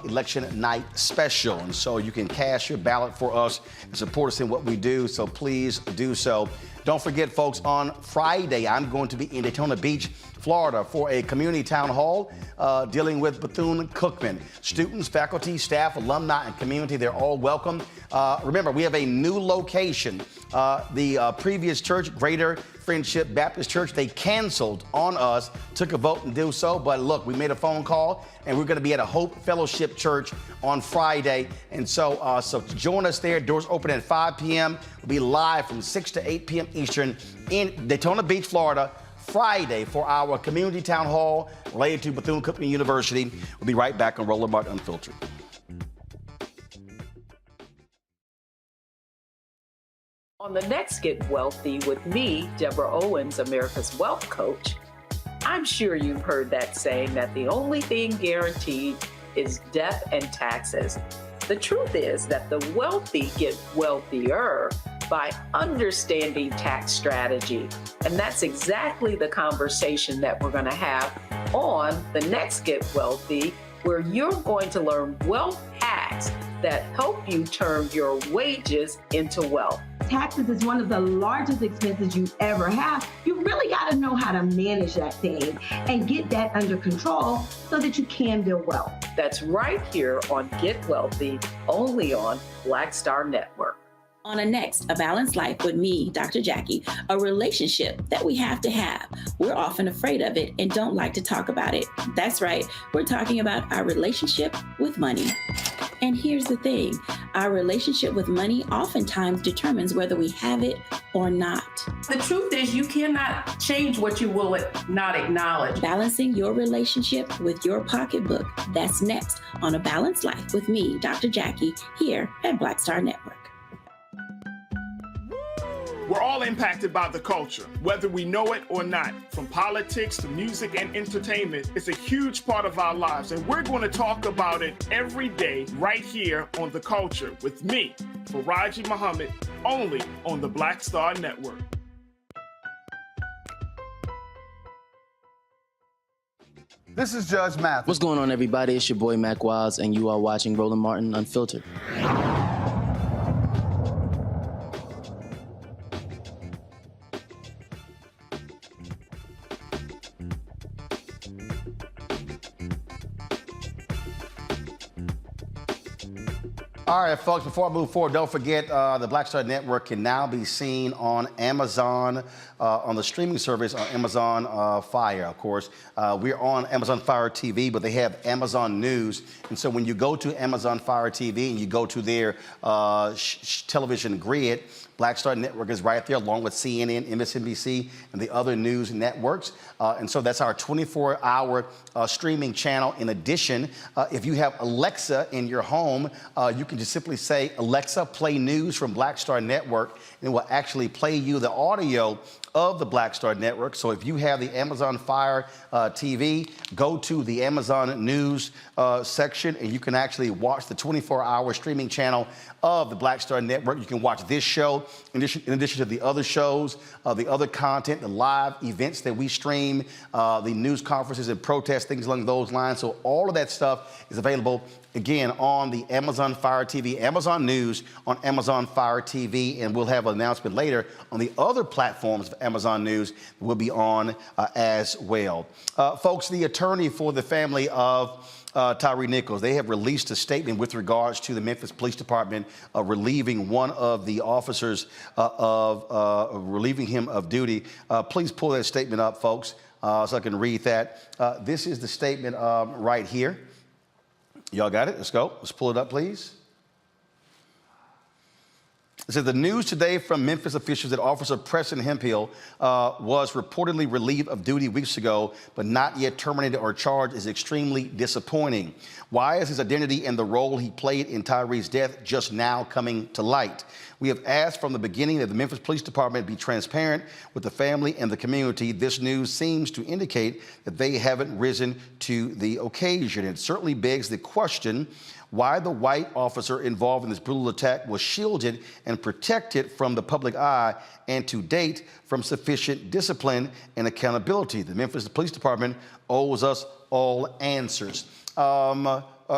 election night special. And so you can cast your ballot for us and support us in what we do. So please do so. Don't forget, folks, on Friday, I'm going to be in Daytona Beach, Florida for a community town hall dealing with Bethune-Cookman. Students, faculty, staff, alumni, and community, they're all welcome. Remember, we have a new location. The previous church, Greater Friendship Baptist Church, they canceled on us, took a vote and do so. But look, we made a phone call, and we're going to be at a Hope Fellowship Church on Friday. And so join us there. Doors open at 5 p.m. We'll be live from 6 to 8 p.m. Eastern in Daytona Beach, Florida, Friday for our community town hall related to Bethune-Cookman University. We'll be right back on Roland Martin Unfiltered.
On the next Get Wealthy with me, Deborah Owens, America's Wealth Coach, I'm sure you've heard that saying that the only thing guaranteed is death and taxes. The truth is that the wealthy get wealthier by understanding tax strategy. And that's exactly the conversation that we're going to have on the next Get Wealthy, where you're going to learn wealth hacks that help you turn your wages into wealth.
Taxes is one of the largest expenses you ever have. You really got to know how to manage that thing and get that under control so that you can build wealth.
That's right here on Get Wealthy, only on Black Star Network.
On a next, A Balanced Life with me, Dr. Jackie, a relationship that we have to have. We're often afraid of it and don't like to talk about it. That's right, we're talking about our relationship with money. And here's the thing, our relationship with money oftentimes determines whether we have it or not.
The truth is you cannot change what you will not acknowledge.
Balancing your relationship with your pocketbook. That's next on A Balanced Life with me, Dr. Jackie, here at Black Star Network.
We're all impacted by the culture, whether we know it or not. From politics to music and entertainment, it's a huge part of our lives, and we're going to talk about it every day right here on The Culture with me, Faraji Muhammad, only on the Black Star Network.
This is Judge Mathis.
What's going on, everybody? It's your boy Mac Wiles, and you are watching Roland Martin Unfiltered.
All right, folks, before I move forward, don't forget the Black Star Network can now be seen on Amazon, on the streaming service on Amazon Fire, of course. We're on Amazon Fire TV, but they have Amazon News. And so when you go to Amazon Fire TV and you go to their television grid, Black Star Network is right there, along with CNN, MSNBC, and the other news networks. And so that's our 24-hour streaming channel. In addition, if you have Alexa in your home, you can just simply say, Alexa, play news from Black Star Network, and it will actually play you the audio of the Black Star Network. So if you have the Amazon Fire TV, go to the Amazon News section, and you can actually watch the 24-hour streaming channel of the Black Star Network. You can watch this show show, in addition to the other shows, the other content, the live events that we stream, the news conferences and protests, things along those lines. So all of that stuff is available, again, on the Amazon Fire TV, Amazon News on Amazon Fire TV, and we'll have an announcement later on the other platforms of Amazon News that we'll be on as well. Folks, the attorney for the family of Tyre Nichols, they have released a statement with regards to the Memphis Police Department relieving one of the officers relieving him of duty. Please pull that statement up, folks, so I can read that. This is the statement right here. Y'all got it? Let's go. Let's pull it up, please. It says the news today from Memphis officials that Officer Preston Hemphill was reportedly relieved of duty weeks ago, but not yet terminated or charged is extremely disappointing. Why is his identity and the role he played in Tyre's death just now coming to light? We have asked from the beginning that the Memphis Police Department be transparent with the family and the community. This news seems to indicate that they haven't risen to the occasion. It certainly begs the question why the white officer involved in this brutal attack was shielded and protected from the public eye and to date from sufficient discipline and accountability. The Memphis Police Department owes us all answers.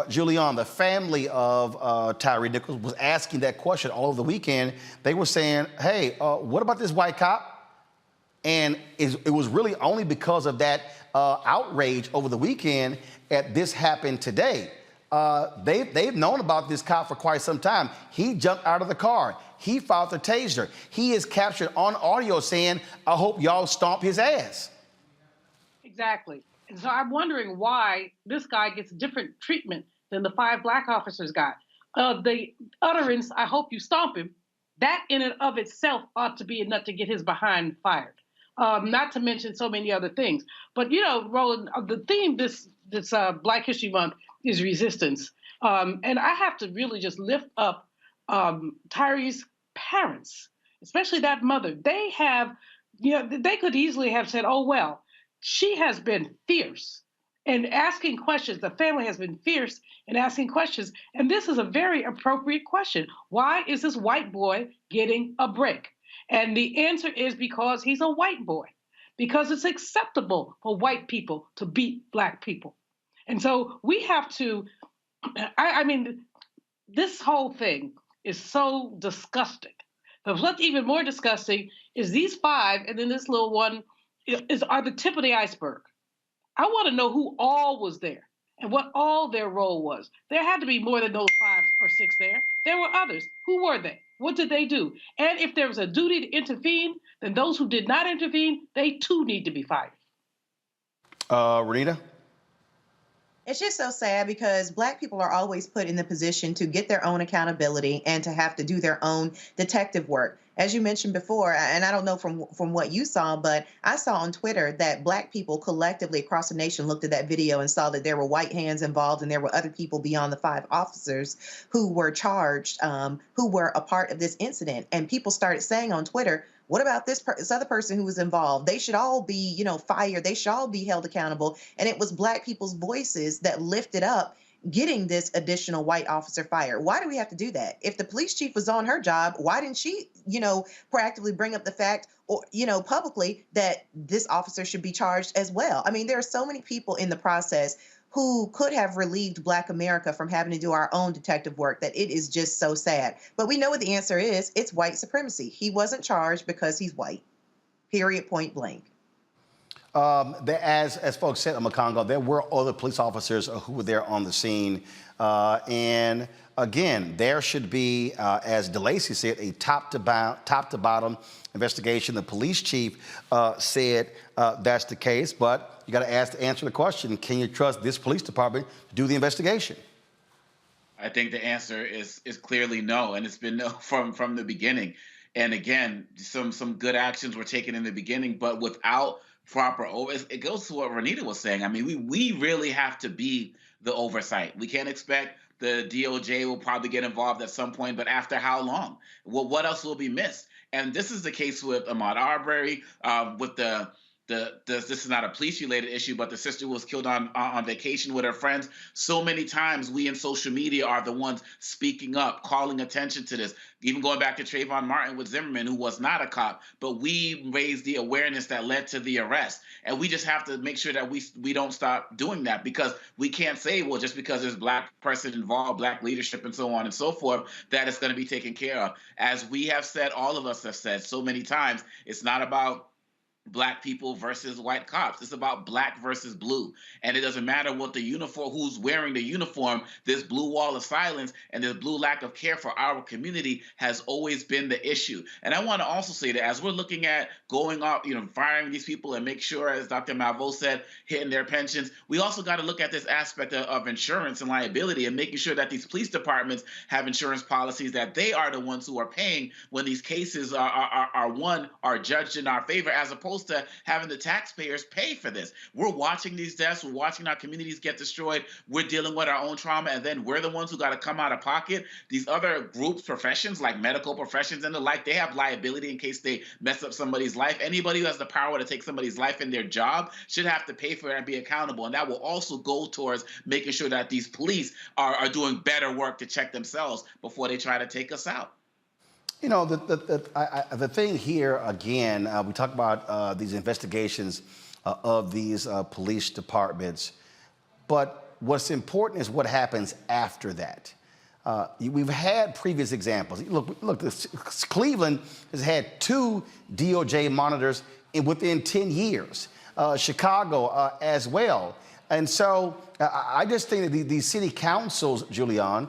Julian, the family of Tyre Nichols was asking that question all over the weekend. They were saying, hey, what about this white cop? And it was really only because of that outrage over the weekend that this happened today. They've known about this cop for quite some time. He jumped out of the car. He fired the taser. He is captured on audio saying, I hope y'all stomp his ass.
Exactly. And so I'm wondering why this guy gets different treatment than the 5 black officers got. The utterance, I hope you stomp him, that in and of itself ought to be enough to get his behind fired. Not to mention so many other things. But, you know, Roland, the theme this Black History Month is resistance. And I have to really just lift up Tyre's parents, especially that mother. They have, you know, they could easily have said, oh, well, she has been fierce and asking questions. The family has been fierce in asking questions. And this is a very appropriate question. Why is this white boy getting a break? And the answer is because he's a white boy, because it's acceptable for white people to beat black people. And so we have to, I mean, this whole thing is so disgusting. But what's even more disgusting is these 5 and then this little one are the tip of the iceberg. I want to know who all was there and what all their role was. There had to be more than those 5 or 6 there. There were others. Who were they? What did they do? And if there was a duty to intervene, then those who did not intervene, they too need to be fired.
Renita?
It's just so sad because Black people are always put in the position to get their own accountability and to have to do their own detective work. As you mentioned before, and I don't know from what you saw, but I saw on Twitter that Black people collectively across the nation looked at that video and saw that there were white hands involved and there were other people beyond the 5 officers who were charged, who were a part of this incident. And people started saying on Twitter, what about this other person who was involved? They should all be, you know, fired. They should all be held accountable. And it was Black people's voices that lifted up getting this additional white officer fired. Why do we have to do that? If the police chief was on her job, why didn't she, you know, proactively bring up the fact or, you know, publicly that this officer should be charged as well? I mean, there are so many people in the process who could have relieved Black America from having to do our own detective work that it is just so sad. But we know what the answer is. It's white supremacy. He wasn't charged because he's white. Period, point blank.
As folks said in Makongo, there were other police officers who were there on the scene. And again, there should be, as DeLacy said, a top to bottom investigation. The police chief said that's the case, but you got to answer the question, can you trust this police department to do the investigation?
I think the answer is clearly no, and it's been no from the beginning. And again, some good actions were taken in the beginning, but without proper it goes to what Renita was saying. I mean, we really have to be the oversight. We can't expect the DOJ will probably get involved at some point, but after how long? Well, what else will be missed? And this is the case with Ahmaud Arbery, with the this is not a police-related issue, but the sister who was killed on vacation with her friends. So many times we in social media are the ones speaking up, calling attention to this. Even going back to Trayvon Martin with Zimmerman, who was not a cop, but we raised the awareness that led to the arrest. And we just have to make sure that we don't stop doing that, because we can't say, well, just because there's Black person involved, Black leadership and so on and so forth, that it's going to be taken care of. As we have said, all of us have said so many times, it's not about Black people versus white cops. It's about Black versus blue. And it doesn't matter what the uniform, who's wearing the uniform, this blue wall of silence and this blue lack of care for our community has always been the issue. And I want to also say that as we're looking at going up, firing these people and make sure, as Dr. Malveaux said, hitting their pensions, we also got to look at this aspect of insurance and liability and making sure that these police departments have insurance policies, that they are the ones who are paying when these cases are judged in our favor, as opposed to having the taxpayers pay for this. We're watching these deaths, we're watching our communities get destroyed, we're dealing with our own trauma, and then we're the ones who got to come out of pocket. These other groups, professions like medical professions and the like, they have liability in case they mess up somebody's life. Anybody who has the power to take somebody's life in their job should have to pay for it and be accountable. And that will also go towards making sure that these police are doing better work to check themselves before they try to take us out.
The thing here, again, we talk about these investigations of these police departments, but what's important is what happens after that. We've had previous examples. Look, Cleveland has had 2 DOJ monitors within 10 years. Chicago as well. And so I just think that these city councils, Julian,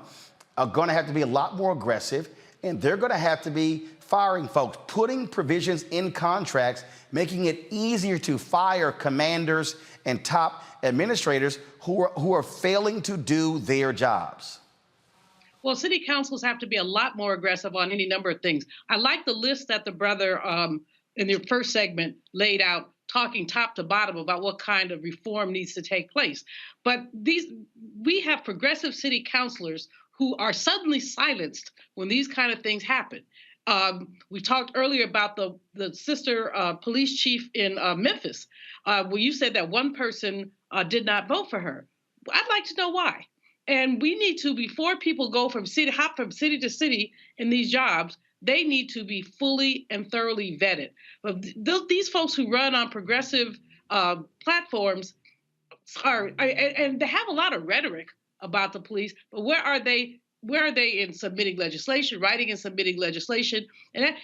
are going to have to be a lot more aggressive. And they're going to have to be firing folks, putting provisions in contracts, making it easier to fire commanders and top administrators who are failing to do their jobs.
Well, city councils have to be a lot more aggressive on any number of things. I like the list that the brother in your first segment laid out, talking top to bottom about what kind of reform needs to take place. But we have progressive city councilors who are suddenly silenced when these kind of things happen. We talked earlier about the sister police chief in Memphis, where you said that one person did not vote for her. I'd like to know why. And we need to, before people go hop from city to city in these jobs, they need to be fully and thoroughly vetted. But these folks who run on progressive platforms and they have a lot of rhetoric about the police, but where are they in submitting legislation, writing and submitting legislation, and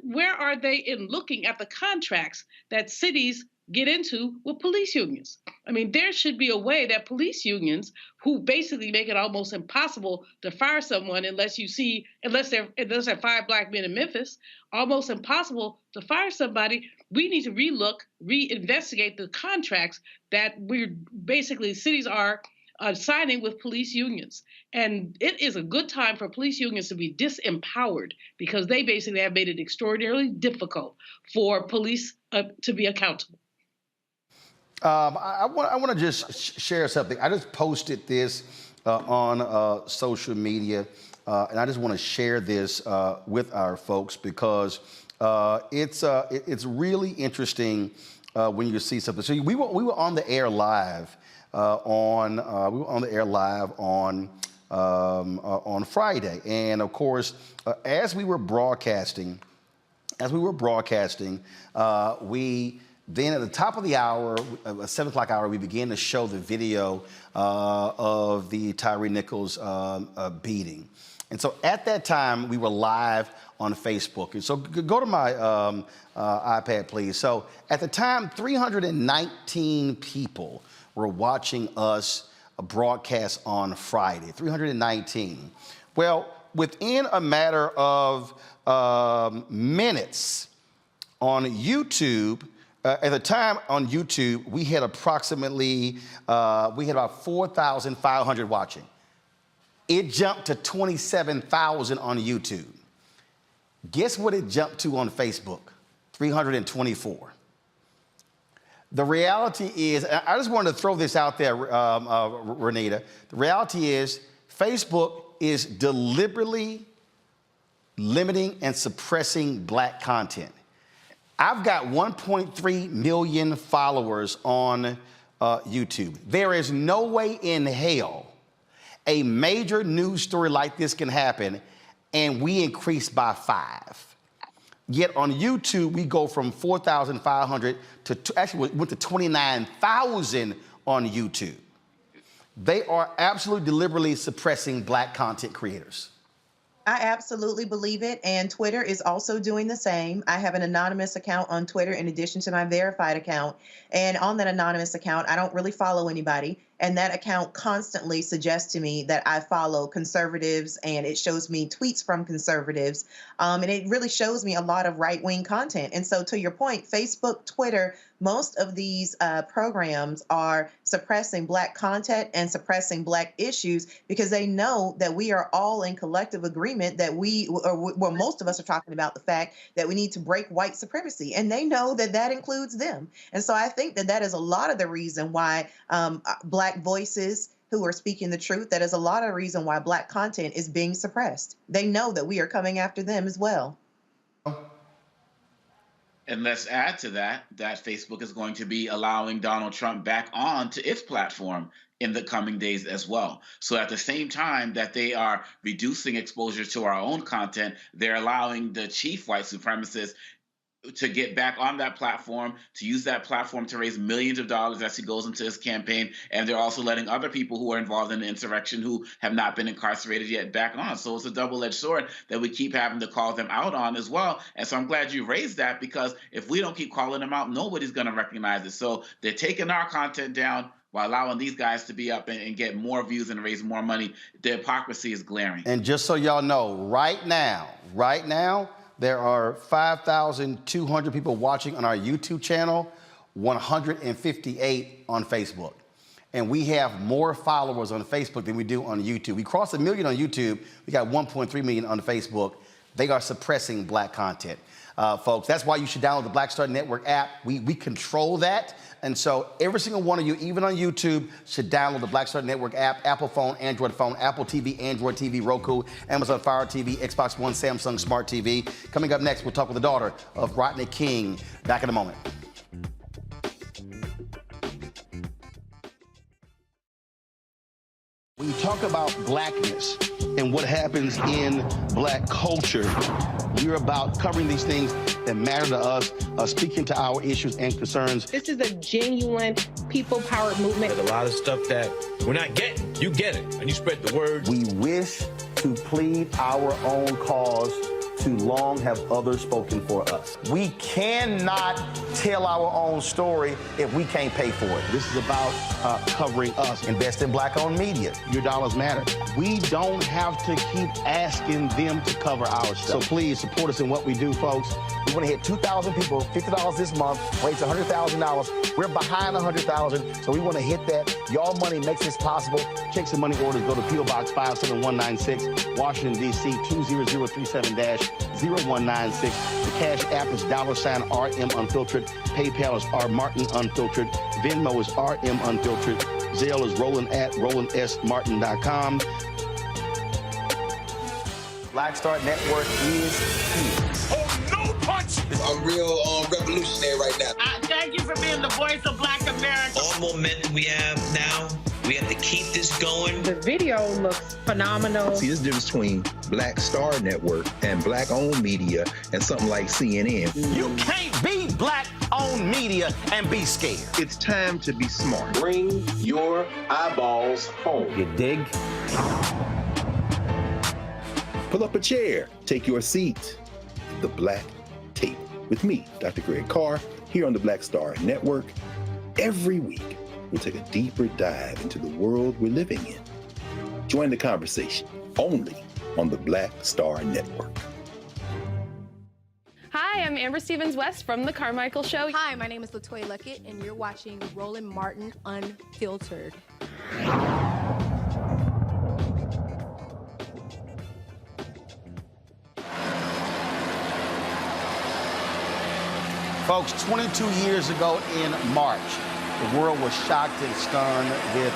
where are they in looking at the contracts that cities get into with police unions? I mean, there should be a way that police unions, who basically make it almost impossible to fire someone unless there are 5 Black men in Memphis, almost impossible to fire somebody. We need to reinvestigate the contracts that cities are signing with police unions. And it is a good time for police unions to be disempowered, because they basically have made it extraordinarily difficult for police to be accountable.
I want to just share something. I just posted this on social media, and I just want to share this with our folks, because it's really interesting when you see something. So we were on the air live on Friday, and of course, as we were broadcasting, we then at the top of the hour, 7 o'clock hour, we began to show the video of the Tyre Nichols beating. And so at that time, we were live on Facebook. And so go to my iPad, please. So at the time, 319 people were watching us broadcast on Friday, 319. Well, within a matter of minutes on YouTube, at the time on YouTube, we had approximately, about 4,500 watching. It jumped to 27,000 on YouTube. Guess what it jumped to on Facebook? 324. The reality is, I just wanted to throw this out there, Renita. The reality is, Facebook is deliberately limiting and suppressing Black content. I've got 1.3 million followers on YouTube. There is no way in hell a major news story like this can happen and we increase by 5. Yet on YouTube, we go from 4,500 to actually went to 29,000 on YouTube. They are absolutely deliberately suppressing black content creators.
I absolutely believe it, and Twitter is also doing the same. I have an anonymous account on Twitter in addition to my verified account, and on that anonymous account, I don't really follow anybody, and that account constantly suggests to me that I follow conservatives, and it shows me tweets from conservatives, and it really shows me a lot of right-wing content. And so to your point, Facebook, Twitter, most of these programs are suppressing black content and suppressing black issues because they know that we are all in collective agreement that well, most of us are talking about the fact that we need to break white supremacy, and they know that that includes them. And so I think that that is a lot of the reason why black voices who are speaking the truth, that is a lot of the reason why black content is being suppressed. They know that we are coming after them as well.
And let's add to that Facebook is going to be allowing Donald Trump back on to its platform in the coming days as well. So at the same time that they are reducing exposure to our own content, they're allowing the chief white supremacist to get back on that platform, to use that platform to raise millions of dollars as he goes into his campaign. And they're also letting other people who are involved in the insurrection who have not been incarcerated yet back on. So it's a double-edged sword that we keep having to call them out on as well. And so I'm glad you raised that, because if we don't keep calling them out, nobody's going to recognize it. So they're taking our content down while allowing these guys to be up and get more views and raise more money. The hypocrisy is glaring.
And just so y'all know, right now, there are 5,200 people watching on our YouTube channel, 158 on Facebook. And we have more followers on Facebook than we do on YouTube. We crossed 1 million on YouTube. We got 1.3 million on Facebook. They are suppressing black content. Folks, that's why you should download the Black Star Network app. We control that. And so every single one of you, even on YouTube, should download the Black Star Network app, Apple phone, Android phone, Apple TV, Android TV, Roku, Amazon Fire TV, Xbox One, Samsung Smart TV. Coming up next, we'll talk with the daughter of Rodney King. Back in a moment. When you talk about blackness and what happens in black culture, we're about covering these things that matter to us, speaking to our issues and concerns.
This is a genuine people-powered movement.
There's a lot of stuff that we're not getting. You get it, and you spread the word.
We wish to plead our own cause. Too long have others spoken for us. We cannot tell our own story if we can't pay for it. This is about covering us. Invest in black-owned media. Your dollars matter. We don't have to keep asking them to cover our stuff. So please support us in what we do, folks. We want to hit 2,000 people, $50 this month, raise $100,000. We're behind 100,000, so we want to hit that. Y'all money makes this possible. Check some money orders. Go to P.O. Box 57196, Washington, D.C. 20037-0196. The Cash App is $RM Unfiltered. PayPal is R Martin Unfiltered. Venmo is RM Unfiltered. Zelle is Roland@RolandSMartin.com. Black Star Network is here.
Oh, no punch!
I'm real revolutionary right now.
Thank you for being the voice of Black America.
All momentum we have now, we have to keep this going.
The video looks phenomenal.
See, this difference between Black Star Network and black-owned media and something like CNN.
You can't be black-owned media and be scared.
It's time to be smart.
Bring your eyeballs home.
You dig?
Pull up a chair. Take your seat. The Black Tape with me, Dr. Greg Carr, here on the Black Star Network. Every week, we'll take a deeper dive into the world we're living in. Join the conversation only on the Black Star Network.
Hi, I'm Amber Stevens-West from The Carmichael Show.
Hi, my name is LaToya Luckett, and you're watching Roland Martin Unfiltered.
Folks, 22 years ago in March, the world was shocked and stunned with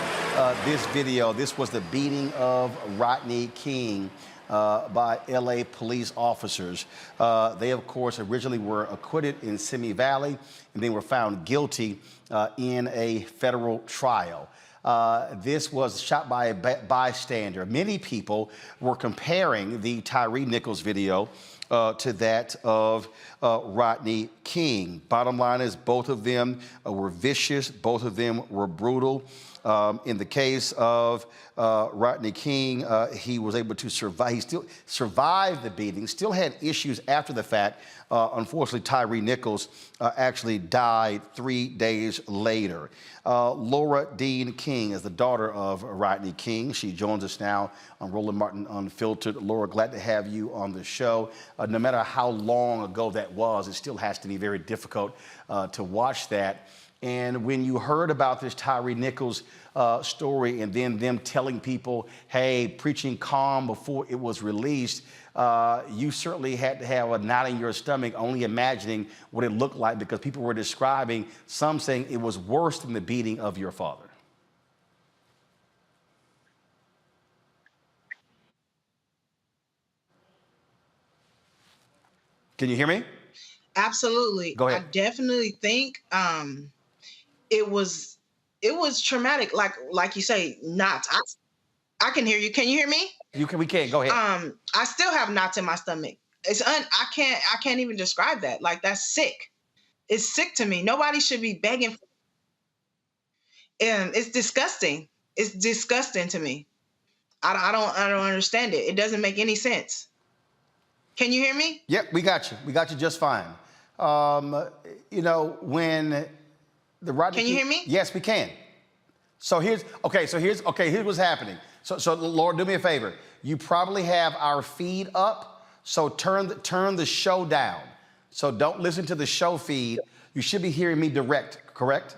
this video. This was the beating of Rodney King. by LA police officers. They, of course, originally were acquitted in Simi Valley and then were found guilty in a federal trial. This was shot by a bystander. Many people were comparing the Tyre Nichols video to that of Rodney King. Bottom line is both of them were vicious. Both of them were brutal. In the case of Rodney King, he was able to survive. He still survived the beating, still had issues after the fact. Unfortunately, Tyre Nichols actually died 3 days later. Laura Dean King is the daughter of Rodney King. She joins us now on Roland Martin Unfiltered. Laura, glad to have you on the show. No matter how long ago that was, it still has to be very difficult to watch that. And when you heard about this Tyre Nichols story and then them telling people, hey, preaching calm before it was released, you certainly had to have a knot in your stomach only imagining what it looked like, because people were describing, some saying it was worse than the beating of your father. Can you hear me?
Absolutely.
Go ahead.
I definitely think it was traumatic. Like you say, knots. I can hear you. Can you hear me?
We can. Go ahead.
I still have knots in my stomach. I can't even describe that. Like, that's sick. It's sick to me. Nobody should be begging. And it's disgusting. It's disgusting to me. I don't understand it. It doesn't make any sense. Can you hear me?
Yep, we got you. We got you just fine. You know, when the Rodney
Can you hear me?
Yes, we can. So here's what's happening. So Lord, do me a favor. You probably have our feed up, so turn the show down. So don't listen to the show feed. You should be hearing me direct, correct?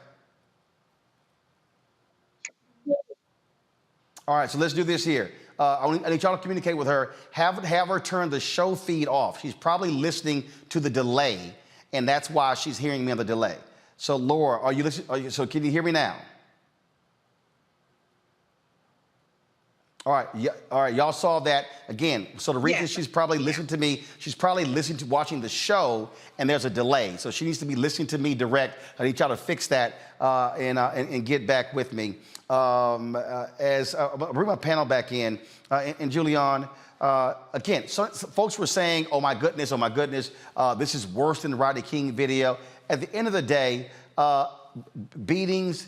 All right, so let's do this here. I need y'all to communicate with her. Have her turn the show feed off. She's probably listening to the delay, and that's why she's hearing me on the delay. So Laura, are you listening? So can you hear me now? All right, y'all saw that again. So the reason she's probably listening to me, she's probably listening to watching the show, and there's a delay. So she needs to be listening to me direct. I need y'all to fix that and get back with me. I'll bring my panel back in, and Julian. Again, so folks were saying, oh my goodness, this is worse than the Rodney King video. At the end of the day, beatings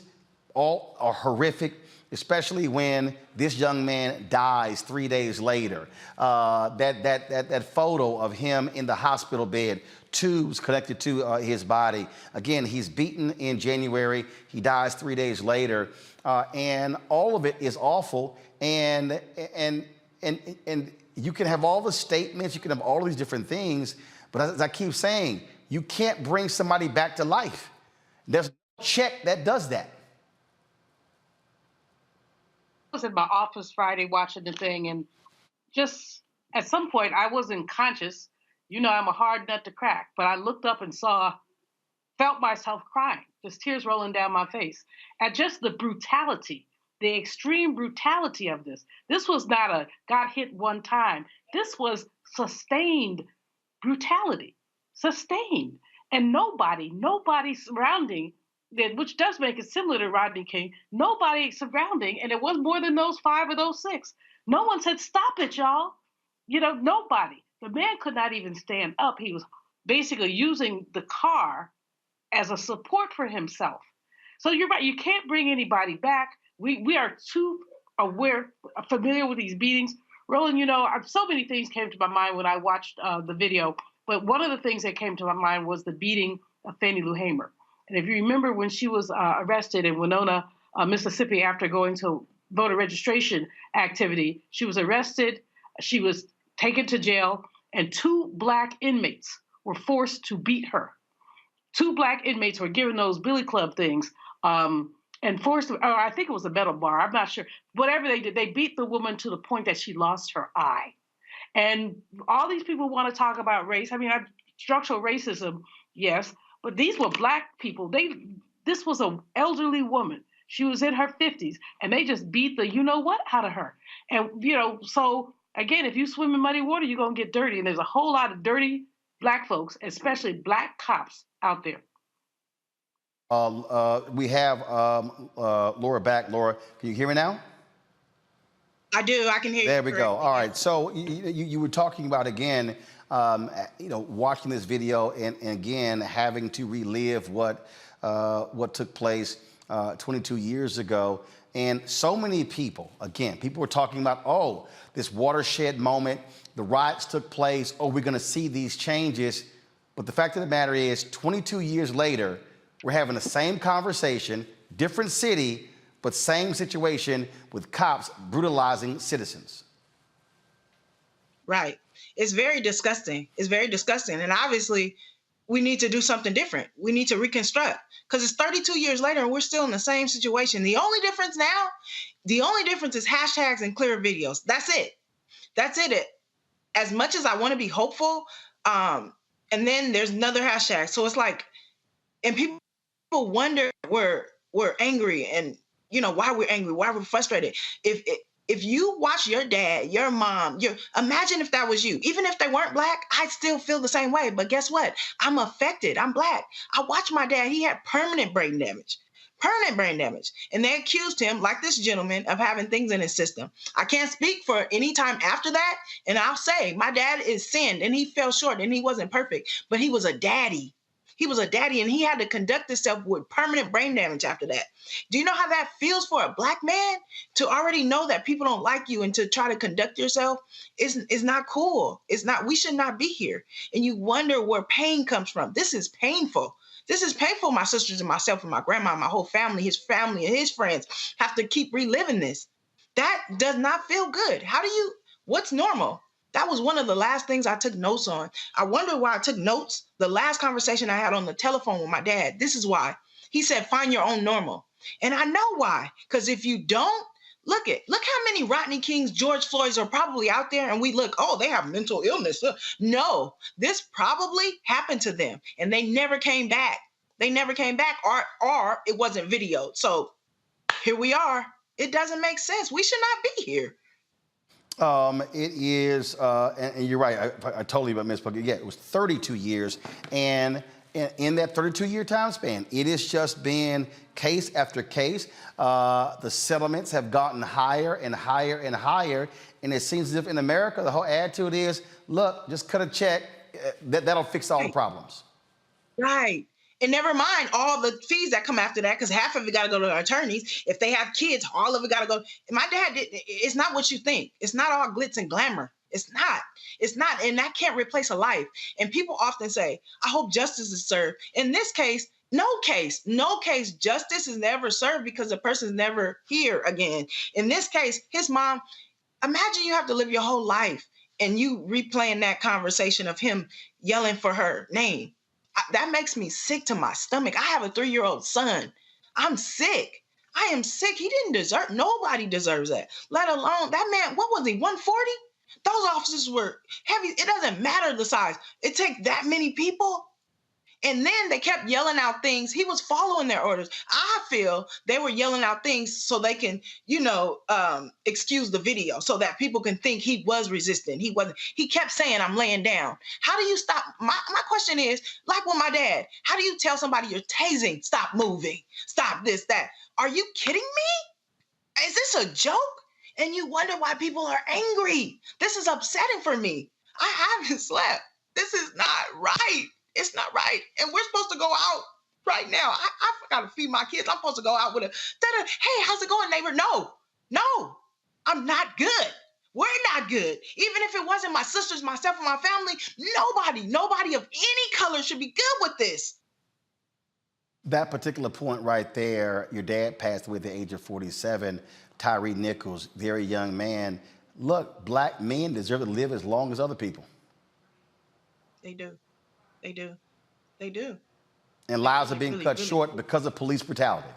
all are horrific, especially when this young man dies 3 days later. That photo of him in the hospital bed, tubes connected to his body. Again, he's beaten in January. He dies 3 days later. And all of it is awful. And you can have all the statements, you can have all of these different things, but as I keep saying, you can't bring somebody back to life. There's no check that does that.
I was in my office Friday watching the thing, and just at some point I wasn't conscious. You know, I'm a hard nut to crack, but I looked up and felt myself crying, just tears rolling down my face at just the brutality, the extreme brutality of this. This was not a got hit one time. This was sustained brutality, sustained. And nobody surrounding it, which does make it similar to Rodney King, nobody surrounding, and it was more than those 5 or those 6. No one said, stop it, y'all. You know, nobody. The man could not even stand up. He was basically using the car as a support for himself. So you're right, you can't bring anybody back. We are too familiar with these beatings. Roland, you know, so many things came to my mind when I watched the video, but one of the things that came to my mind was the beating of Fannie Lou Hamer. And if you remember when she was arrested in Winona, Mississippi, after going to voter registration activity, she was arrested, she was taken to jail, and 2 Black inmates were forced to beat her. 2 Black inmates were given those billy club things and forced, or I think it was a metal bar, I'm not sure. Whatever they did, they beat the woman to the point that she lost her eye. And all these people want to talk about race. I mean, structural racism, yes, but these were Black people. This was an elderly woman. She was in her 50s, and they just beat the you-know-what out of her. And, you know, so Again, if you swim in muddy water, you're going to get dirty. And there's a whole lot of dirty Black folks, especially Black cops out there.
We have Laura back. Laura, can you hear me now?
I do. I can hear you.
There we go. All right. So you were talking about, again, watching this video and again having to relive what took place 22 years ago. And so many people, again, people were talking about, oh, this watershed moment, the riots took place, oh, we're going to see these changes. But the fact of the matter is, 22 years later, we're having the same conversation, different city, but same situation with cops brutalizing citizens.
Right. It's very disgusting. It's very disgusting. And obviously, we need to do something different. We need to reconstruct, because it's 32 years later and we're still in the same situation. The only difference is hashtags and clear videos. That's it. That's it. As much as I want to be hopeful, and then there's another hashtag. So it's like, and people wonder we're angry, and why we're angry, why we're frustrated. If you watch your dad, your mom, imagine if that was you. Even if they weren't Black, I'd still feel the same way. But guess what? I'm affected. I'm Black. I watched my dad. He had permanent brain damage. And they accused him, like this gentleman, of having things in his system. I can't speak for any time after that. And I'll say my dad is sinned and he fell short and he wasn't perfect, but he was a daddy. He was a daddy, and he had to conduct himself with permanent brain damage after that. Do you know how that feels for a Black man to already know that people don't like you and to try to conduct yourself? It's not cool. It's not. We should not be here. And you wonder where pain comes from. This is painful. This is painful. My sisters and myself and my grandma, my whole family and his friends have to keep reliving this. That does not feel good. What's normal? That was one of the last things I took notes on. I wonder why I took notes. The last conversation I had on the telephone with my dad, this is why. He said, find your own normal. And I know why. Because if you don't, look how many Rodney Kings, George Floyds are probably out there, and we look, oh, they have mental illness. No, this probably happened to them, and they never came back. Or it wasn't videoed. So here we are. It doesn't make sense. We should not be here.
It is, and you're right, I totally misspoke. Yeah, it was 32 years, and in that 32-year time span, it has just been case after case. The settlements have gotten higher and higher and higher, and it seems as if in America, the whole attitude is, look, just cut a check, that'll fix all the problems.
Right. And never mind all the fees that come after that, because half of it got to go to the attorneys. If they have kids, all of it got to go. My dad it's not what you think. It's not all glitz and glamour. It's not. And that can't replace a life. And people often say, I hope justice is served. In this case, no case, justice is never served because the person's never here again. In this case, his mom, imagine you have to live your whole life and you replaying that conversation of him yelling for her name. That makes me sick to my stomach. I have a 3-year-old son. I'm sick. I am sick. Nobody deserves that. Let alone that man, what was he, 140? Those officers were heavy. It doesn't matter the size. It takes that many people. And then they kept yelling out things. He was following their orders. I feel they were yelling out things so they can, excuse the video so that people can think he was resistant. He wasn't. He kept saying, I'm laying down. How do you stop? My question is, like with my dad, how do you tell somebody you're tasing, stop moving, stop this, that? Are you kidding me? Is this a joke? And you wonder why people are angry. This is upsetting for me. I haven't slept. This is not right. It's not right. And we're supposed to go out right now. I got to feed my kids. I'm supposed to go out with hey, how's it going, neighbor? No, I'm not good. We're not good. Even if it wasn't my sisters, myself, and my family, nobody of any color should be good with this.
That particular point right there, your dad passed away at the age of 47. Tyre Nichols, very young man. Look, Black men deserve to live as long as other people.
They do. They do.
And lives are being cut short because of police brutality.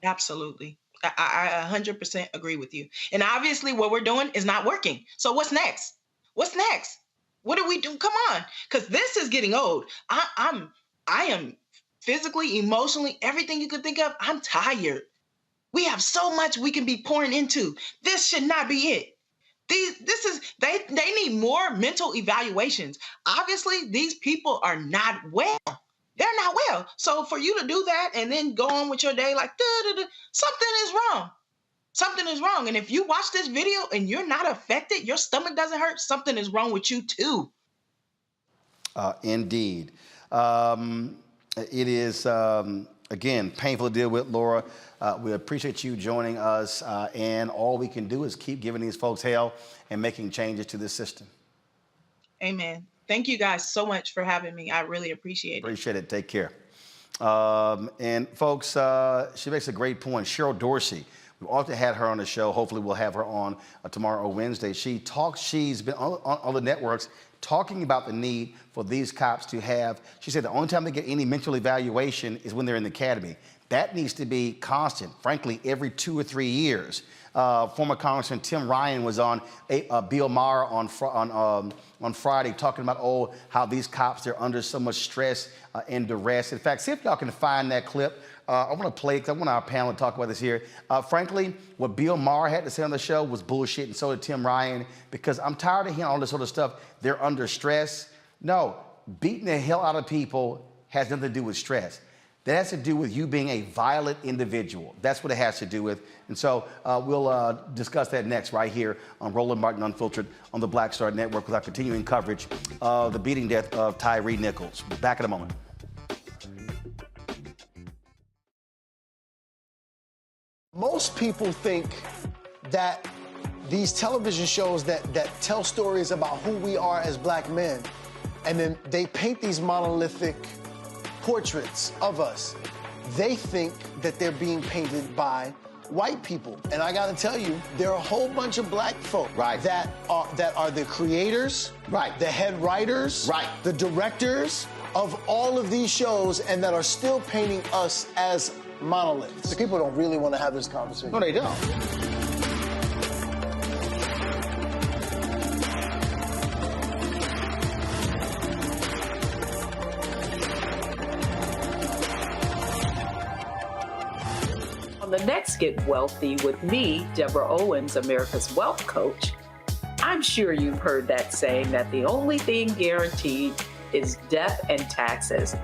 Absolutely. I 100% agree with you. And obviously what we're doing is not working. So what's next? What do we do? Come on. Because this is getting old. I am physically, emotionally, everything you could think of. I'm tired. We have so much we can be pouring into. This should not be it. They need more mental evaluations. Obviously, these people are not well. They're not well. So for you to do that and then go on with your day like something is wrong. Something is wrong. And if you watch this video and you're not affected, your stomach doesn't hurt, something is wrong with you too.
Indeed. It is, again, painful to deal with, Laura. We appreciate you joining us, and all we can do is keep giving these folks hell and making changes to this system.
Amen. Thank you guys so much for having me. I really appreciate it.
Appreciate it. Take care. And folks, she makes a great point. Cheryl Dorsey, we've often had her on the show. Hopefully we'll have her on tomorrow or Wednesday. She's been on the networks talking about the need for these cops to have, she said the only time they get any mental evaluation is when they're in the academy. That needs to be constant, frankly, every 2 or 3 years. Former Congressman Tim Ryan was on Bill Maher on Friday talking about, how these cops, they're under so much stress and duress. In fact, see if y'all can find that clip. I want to play it because I want our panel to talk about this here. Frankly, what Bill Maher had to say on the show was bullshit, and so did Tim Ryan, because I'm tired of hearing all this sort of stuff. They're under stress. No, beating the hell out of people has nothing to do with stress. That has to do with you being a violent individual. That's what it has to do with. And so we'll discuss that next right here on Roland Martin Unfiltered on the Black Star Network with our continuing coverage of the beating death of Tyre Nichols. Back in a moment.
Most people think that these television shows that tell stories about who we are as black men, and then they paint these monolithic portraits of us. They think that they're being painted by white people. And I gotta tell you, there are a whole bunch of black folk that are the creators, the head writers, the directors of all of these shows, and that are still painting us as monoliths. The people don't really want to have this conversation.
No, they don't.
On the next Get Wealthy with me, Deborah Owens, America's Wealth Coach, I'm sure you've heard that saying that the only thing guaranteed is death and taxes.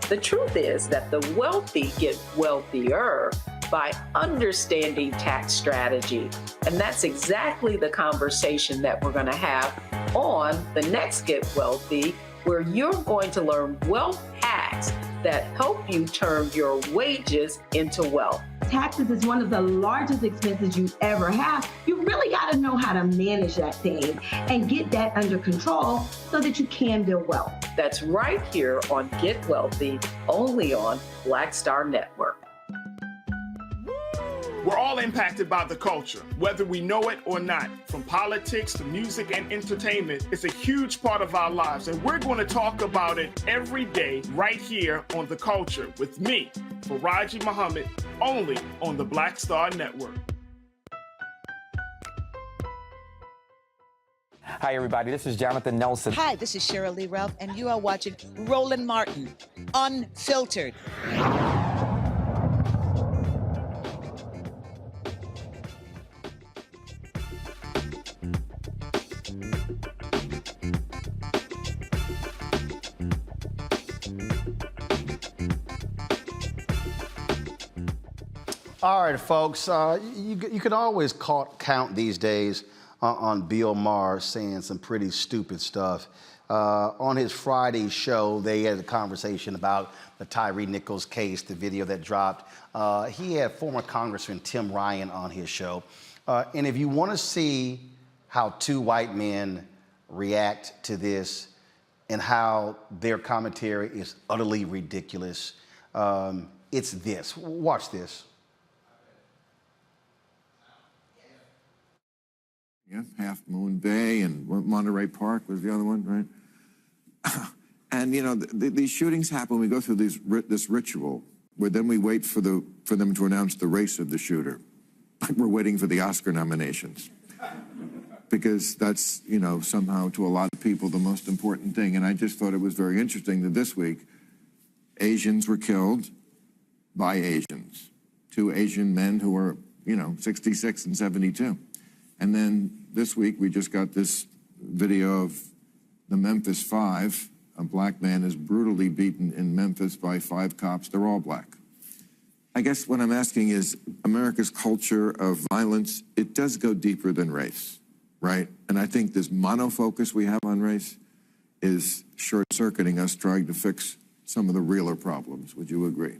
The truth is that the wealthy get wealthier by understanding tax strategy. And that's exactly the conversation that we're going to have on the next Get Wealthy, where you're going to learn wealth hacks that help you turn your wages into wealth.
Taxes is one of the largest expenses you ever have. You really got to know how to manage that thing and get that under control so that you can build wealth.
That's right here on Get Wealthy, only on Black Star Network.
We're all impacted by the culture, whether we know it or not. From politics to music and entertainment, it's a huge part of our lives, and we're going to talk about it every day right here on The Culture with me, Faraji Muhammad, only on the Black Star Network.
Hi, everybody. This is Jonathan Nelson.
Hi, this is Cheryl Lee Ralph, and you are watching Roland Martin Unfiltered.
All right, folks, you can always count these days on Bill Maher saying some pretty stupid stuff. On his Friday show, they had a conversation about the Tyre Nichols case, the video that dropped. He had former Congressman Tim Ryan on his show. And if you want to see how two white men react to this and how their commentary is utterly ridiculous, it's this. Watch this.
Yeah, Half Moon Bay and Monterey Park was the other one, right? And you know, these shootings happen. We go through this ritual where then we wait for them to announce the race of the shooter. We're waiting for the Oscar nominations because that's, you know, somehow to a lot of people the most important thing. And I just thought it was very interesting that this week Asians were killed by Asians, two Asian men who were, you know, 66 and 72. And then this week we just got this video of the Memphis 5. A black man is brutally beaten in Memphis by 5 cops. They're all black. I guess what I'm asking is America's culture of violence, it does go deeper than race, right? And I think this monofocus we have on race is short-circuiting us trying to fix some of the realer problems. Would you agree?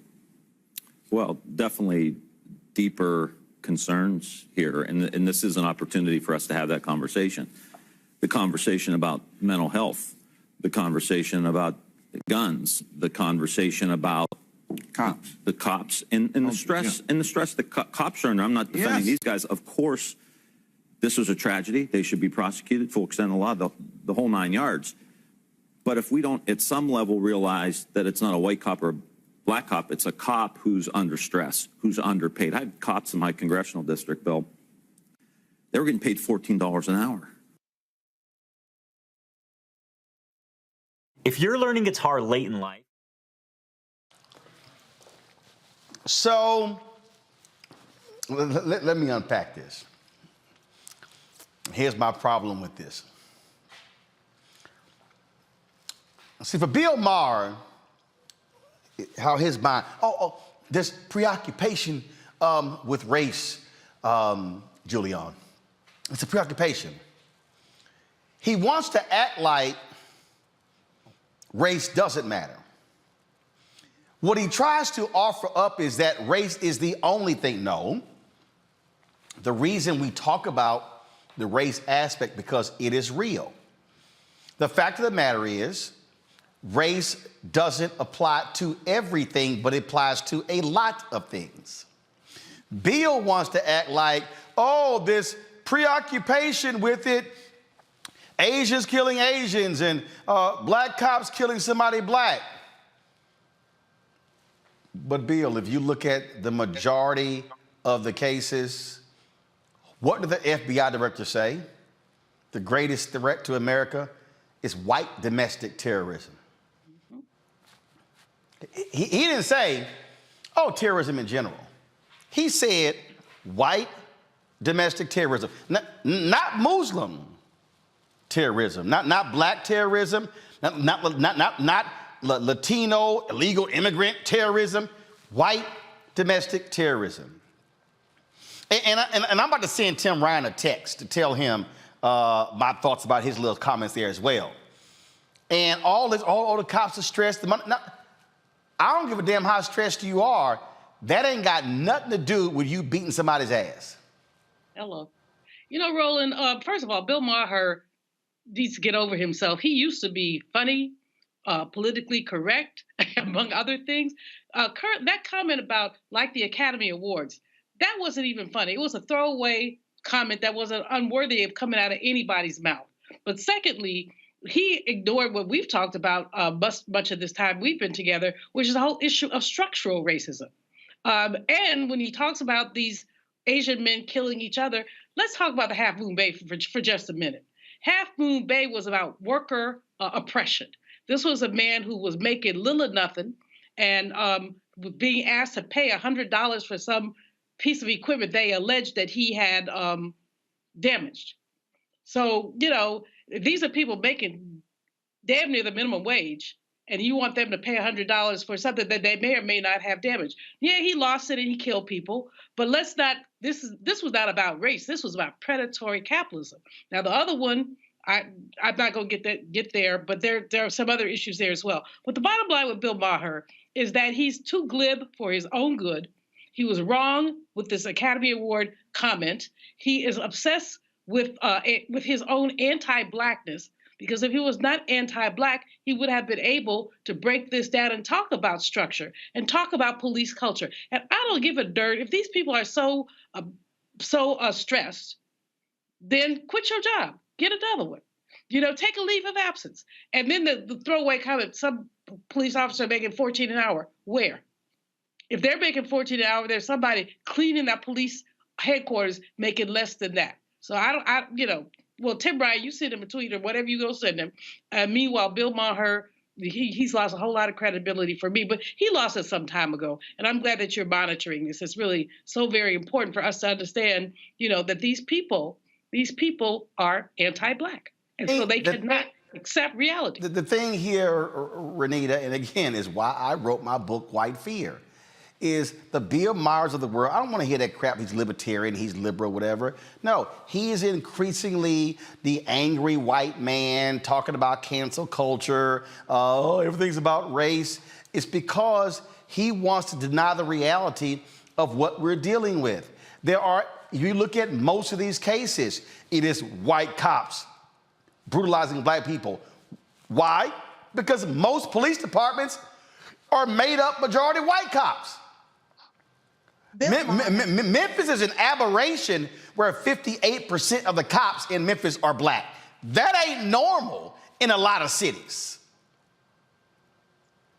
Well, definitely deeper concerns here, and this is an opportunity for us to have that conversation. The conversation about mental health, the conversation about guns, the conversation about
cops,
the cops, and the stress, and the stress that cops are under. I'm not defending these guys. Of course, this was a tragedy. They should be prosecuted, full extent of the law, the whole 9 yards. But if we don't, at some level, realize that it's not a white cop or a black cop, it's a cop who's under stress, who's underpaid. I had cops in my congressional district, Bill. They were getting paid $14 an hour.
If you're learning guitar late in life.
So, let me unpack this. Here's my problem with this. See, for Bill Maher, how his mind, this preoccupation with race, Julian. It's a preoccupation. He wants to act like race doesn't matter. What he tries to offer up is that race is the only thing. No. The reason we talk about the race aspect because it is real. The fact of the matter is, race doesn't apply to everything, but it applies to a lot of things. Bill wants to act like, this preoccupation with it, Asians killing Asians and black cops killing somebody black. But Bill, if you look at the majority of the cases, what did the FBI director say? The greatest threat to America is white domestic terrorism. He didn't say, terrorism in general. He said white domestic terrorism, not Muslim terrorism, not black terrorism, not Latino illegal immigrant terrorism, white domestic terrorism. And I'm about to send Tim Ryan a text to tell him my thoughts about his little comments there as well. And all the cops are stressed. I don't give a damn how stressed you are. That ain't got nothing to do with you beating somebody's ass.
Hello. You know, Roland, first of all, Bill Maher needs to get over himself. He used to be funny, politically correct, among other things. That comment about, like, the Academy Awards, that wasn't even funny. It was a throwaway comment that wasn't unworthy of coming out of anybody's mouth. But secondly, he ignored what we've talked about much of this time we've been together, which is the whole issue of structural racism. And when he talks about these Asian men killing each other, let's talk about the Half Moon Bay for just a minute. Half Moon Bay was about worker oppression. This was a man who was making little or nothing and being asked to pay $100 for some piece of equipment they alleged that he had damaged. So, you know, these are people making damn near the minimum wage, and you want them to pay $100 for something that they may or may not have damaged. Yeah, he lost it and he killed people, but let's not, this was not about race. This was about predatory capitalism. Now, the other one, I'm not going to get there, but there are some other issues there as well. But the bottom line with Bill Maher is that he's too glib for his own good. He was wrong with this Academy Award comment. He is obsessed with his own anti-blackness, because if he was not anti-black, he would have been able to break this down and talk about structure and talk about police culture. And I don't give a dirt if these people are so stressed. Then quit your job, get another one. You know, take a leave of absence. And then the throwaway comment: some police officer making $14 an hour. Where? If they're making $14 an hour, there's somebody cleaning that police headquarters making less than that. So well, Tim Ryan, you send him a tweet or whatever you go send him. Meanwhile, Bill Maher, he's lost a whole lot of credibility for me, but he lost it some time ago. And I'm glad that you're monitoring this. It's really so very important for us to understand, you know, that these people these people are anti-Black. And so they cannot accept reality.
The thing here, Renita, and again, is why I wrote my book, White Fear, is the Bill Mahers of the world. I don't want to hear that crap. He's libertarian, he's liberal, whatever. No, he is increasingly the angry white man talking about cancel culture. Oh, everything's about race. It's because he wants to deny the reality of what we're dealing with. You look at most of these cases, it is white cops brutalizing Black people. Why? Because most police departments are made up majority white cops. Memphis is an aberration where 58% of the cops in Memphis are Black. That ain't normal in a lot of cities.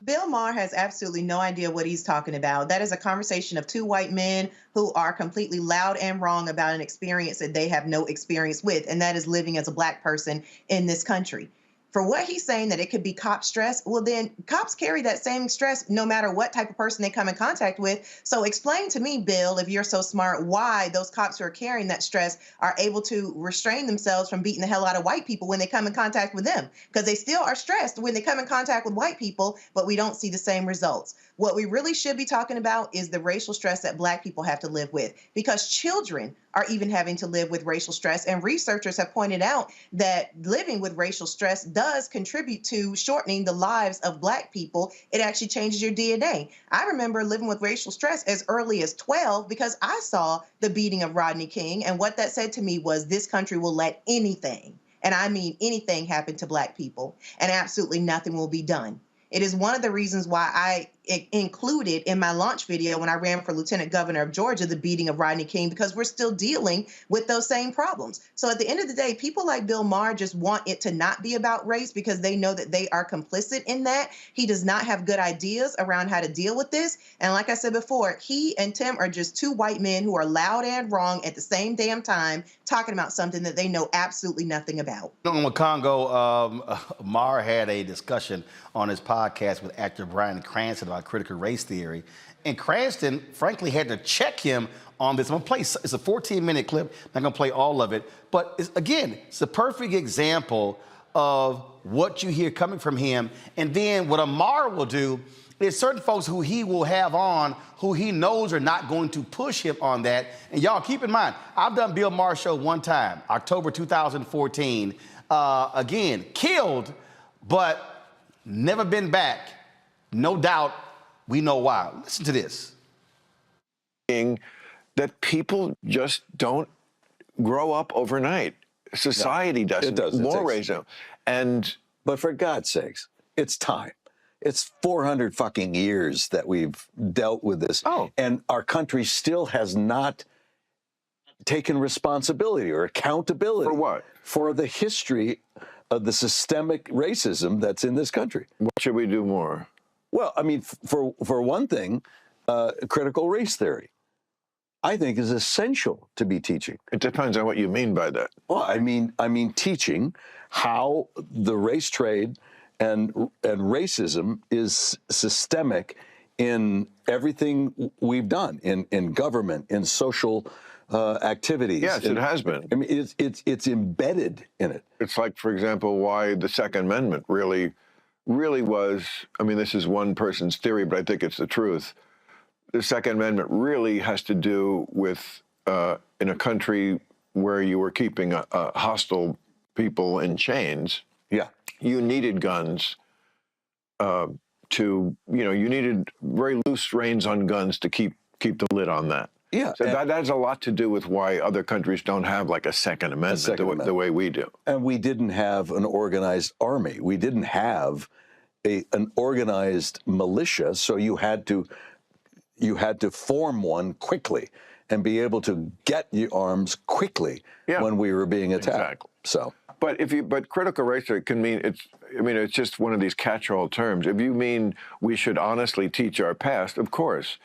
Bill Maher has absolutely no idea what he's talking about. That is a conversation of two white men who are completely loud and wrong about an experience that they have no experience with, and that is living as a Black person in this country. For what he's saying that it could be cop stress, well, then cops carry that same stress no matter what type of person they come in contact with. So explain to me, Bill, if you're so smart, why those cops who are carrying that stress are able to restrain themselves from beating the hell out of white people when they come in contact with them. Because they still are stressed when they come in contact with white people, but we don't see the same results. What we really should be talking about is the racial stress that Black people have to live with, because children are even having to live with racial stress. And researchers have pointed out that living with racial stress does contribute to shortening the lives of Black people. It actually changes your DNA. I remember living with racial stress as early as 12 because I saw the beating of Rodney King. And what that said to me was this country will let anything, and I mean anything, happen to Black people, and absolutely nothing will be done. It is one of the reasons why I included in my launch video when I ran for Lieutenant Governor of Georgia the beating of Rodney King, because we're still dealing with those same problems. So at the end of the day, people like Bill Maher just want it to not be about race because they know that they are complicit in that. He does not have good ideas around how to deal with this. And like I said before, he and Tim are just two white men who are loud and wrong at the same damn time, talking about something that they know absolutely nothing about.
In Congo, Maher had a discussion on his podcast with actor Bryan Cranston about critical race theory. And Cranston, frankly, had to check him on this. I'm gonna play, it's a 14-minute clip. I'm not gonna play all of it. But it's a perfect example of what you hear coming from him. And then what Maher will do is certain folks who he will have on who he knows are not going to push him on that. And y'all keep in mind, I've done Bill Maher's show one time, October 2014. Again, killed, but never been back. No doubt, we know why. Listen to this.
That people just don't grow up overnight. Society doesn't.
It does.
More racism.
But for God's sakes, it's time. It's 400 fucking years that we've dealt with this. And our country still has not taken responsibility or accountability.
For what?
For the history of the systemic racism that's in this country.
What should we do more?
Well, I mean, for one thing, critical race theory, I think, is essential to be teaching.
It depends on what you mean by that.
Well, I mean teaching how the race trade and racism is systemic in everything we've done, in government, in social activities.
Yes, it has been.
I mean, it's embedded in it.
It's like, for example, why the Second Amendment really was, I mean, this is one person's theory, but I think it's the truth. The Second Amendment really has to do with, in a country where you were keeping hostile people in chains, you needed guns you needed very loose reins on guns to keep the lid on that.
Yeah.
So that has a lot to do with why other countries don't have like a Second Amendment the way we do.
And we didn't have an organized army. We didn't have an organized militia, so you had to form one quickly and be able to get your arms quickly when we were being attacked.
Exactly.
So,
but critical race theory can mean it's just one of these catch-all terms. If you mean we should honestly teach our past, of course.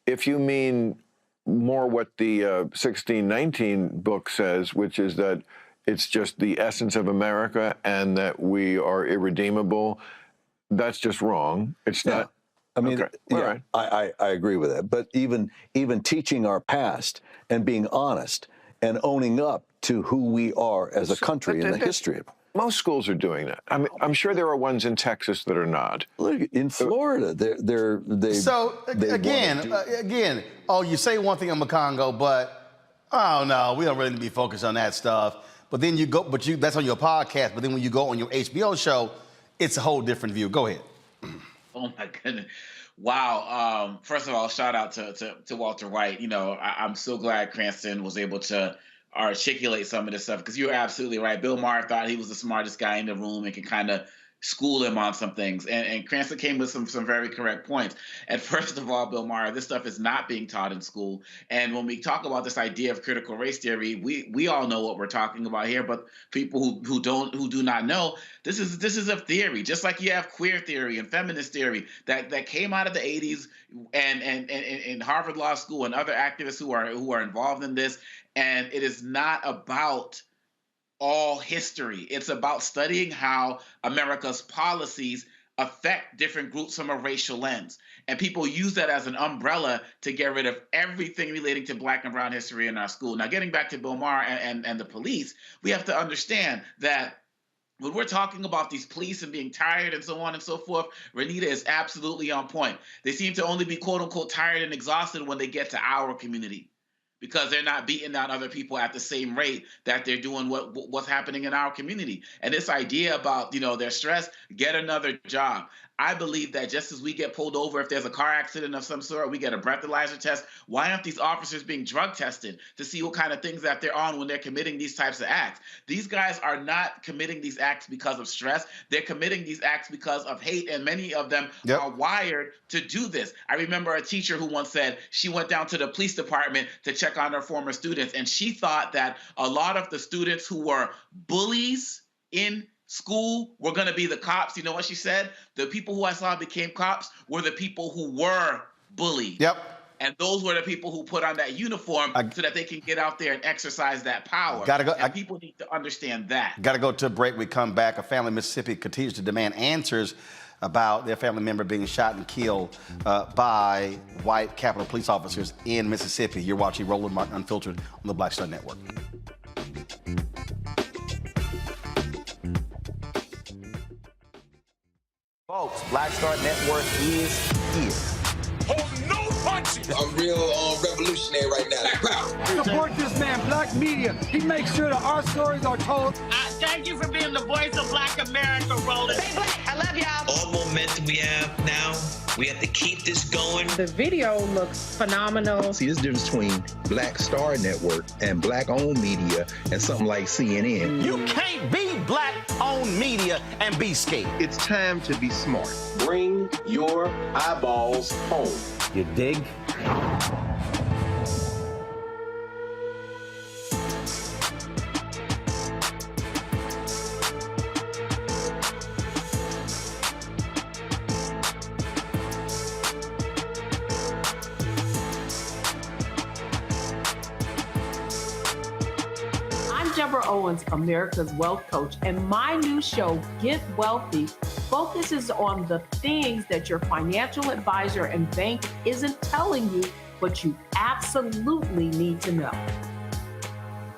If you mean more what the 1619 book says, which is that it's just the essence of America and that we are irredeemable, that's just wrong. It's not.
I mean,
right.
I agree with that. But even teaching our past and being honest and owning up to who we are as a country and the history of it.
Most schools are doing that. I mean, I'm sure there are ones in Texas that are not.
Look, in Florida, they
So again, oh, you say one thing on Makongo, but oh no, we don't really need to be focused on that stuff. But then you go, that's on your podcast. But then when you go on your HBO show, it's a whole different view. Go ahead.
Oh my goodness. Wow. First of all, shout out to Walter White. You know, I'm so glad Cranston was able to articulate some of this stuff, because you're absolutely right. Bill Maher thought he was the smartest guy in the room and could kind of school him on some things. And Cranston came with some very correct points. And first of all, Bill Maher, this stuff is not being taught in school. And when we talk about this idea of critical race theory, we all know what we're talking about here, but people who do not know, this is a theory, just like you have queer theory and feminist theory that came out of the 80s and in Harvard Law School and other activists who are involved in this. And it is not about all history. It's about studying how America's policies affect different groups from a racial lens. And people use that as an umbrella to get rid of everything relating to Black and brown history in our school. Now, getting back to Bill Maher and the police, we have to understand that when we're talking about these police and being tired and so on and so forth, Renita is absolutely on point. They seem to only be, quote unquote, tired and exhausted when they get to our community, because they're not beating down other people at the same rate that they're doing what's happening in our community. And this idea about, their stress, get another job. I believe that just as we get pulled over, if there's a car accident of some sort, we get a breathalyzer test, why aren't these officers being drug tested to see what kind of things that they're on when they're committing these types of acts? These guys are not committing these acts because of stress. They're committing these acts because of hate, and many of them are wired to do this. I remember a teacher who once said she went down to the police department to check on her former students, and she thought that a lot of the students who were bullies in school were going to be the cops. You know what she said? The people who I saw became cops were the people who were bullied.
Yep.
And those were the people who put on that uniform so that they can get out there and exercise that power. And people need to understand that.
Got to go to a break. We come back. A family in Mississippi continues to demand answers about their family member being shot and killed by white Capitol police officers in Mississippi. You're watching Roland Martin Unfiltered on the Black Star Network. Folks, Black Star Network is here.
Hold no punches! I'm real revolutionary right now. Black power.
Support this man, Black media. He makes sure that our stories are told.
Thank you for being the voice of Black America, Roland.
Stay black. I love y'all. All momentum we have now, we have to keep this going.
The video looks phenomenal.
See, this difference between Black Star Network and Black-owned media and something like CNN.
You can't be Black-owned media and be scared.
It's time to be smart.
Bring your eyeballs home.
You dig?
Deborah Owens, America's Wealth Coach, and my new show, Get Wealthy, focuses on the things that your financial advisor and bank isn't telling you, but you absolutely need to know.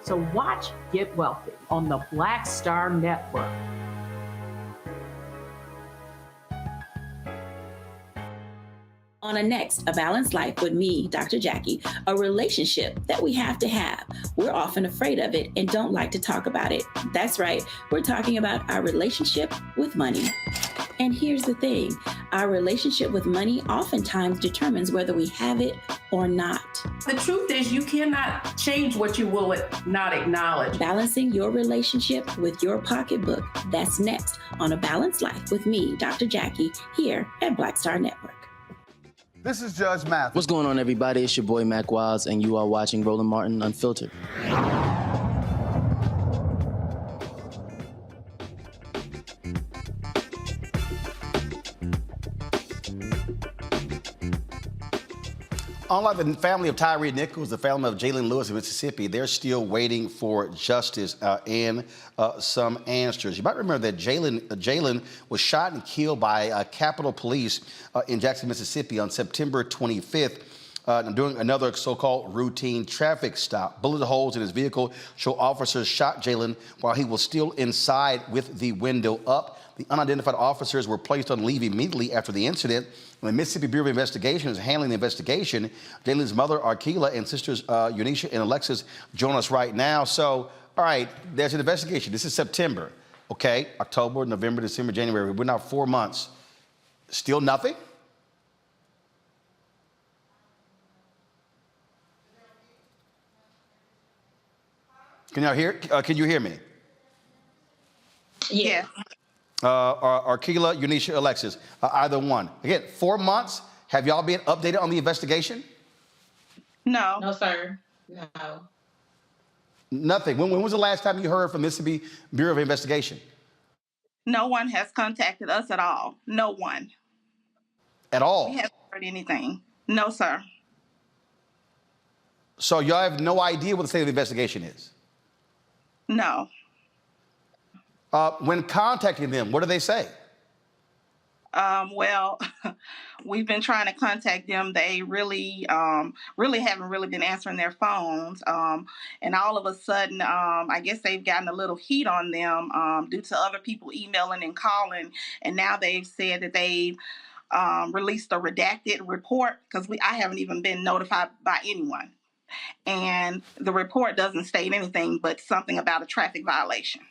So watch Get Wealthy on the Black Star Network.
On a next, A Balanced Life with me, Dr. Jackie, a relationship that we have to have. We're often afraid of it and don't like to talk about it. That's right, we're talking about our relationship with money. And here's the thing, our relationship with money oftentimes determines whether we have it or not.
The truth is you cannot change what you will not acknowledge.
Balancing your relationship with your pocketbook. That's next on A Balanced Life with me, Dr. Jackie, here at Black Star Network.
This is Judge Mathis.
What's going on, everybody? It's your boy, Mac Wiles, and you are watching Roland Martin Unfiltered.
Unlike the family of Tyre Nichols, the family of Jaylen Lewis in Mississippi, they're still waiting for justice and some answers. You might remember that Jaylen was shot and killed by Capitol Police in Jackson, Mississippi on September 25th. doing another so-called routine traffic stop. Bullet holes in his vehicle show officers shot Jaylen while he was still inside with the window up. The unidentified officers were placed on leave immediately after the incident. The Mississippi Bureau of Investigation is handling the investigation. Jaylen's mother, Arkila, and sisters Unisha and Alexis join us right now. So, all right, there's an investigation. This is September, okay? October, November, December, January. We're now 4 months. Still nothing? Can you hear me?
Yeah.
Arkila, Unisha, Alexis, either one. Again, 4 months. Have y'all been updated on the investigation?
No.
No, sir. No.
Nothing. When was the last time you heard from Mississippi Bureau of Investigation?
No one has contacted us at all. No one.
At all?
We haven't heard anything. No, sir.
So y'all have no idea what the state of the investigation is?
No.
When contacting them, what do they say?
Well, we've been trying to contact them. They really haven't been answering their phones. And all of a sudden, I guess they've gotten a little heat on them due to other people emailing and calling. And now they've said that they've released a redacted report because I haven't even been notified by anyone. And the report doesn't state anything but something about a traffic violation.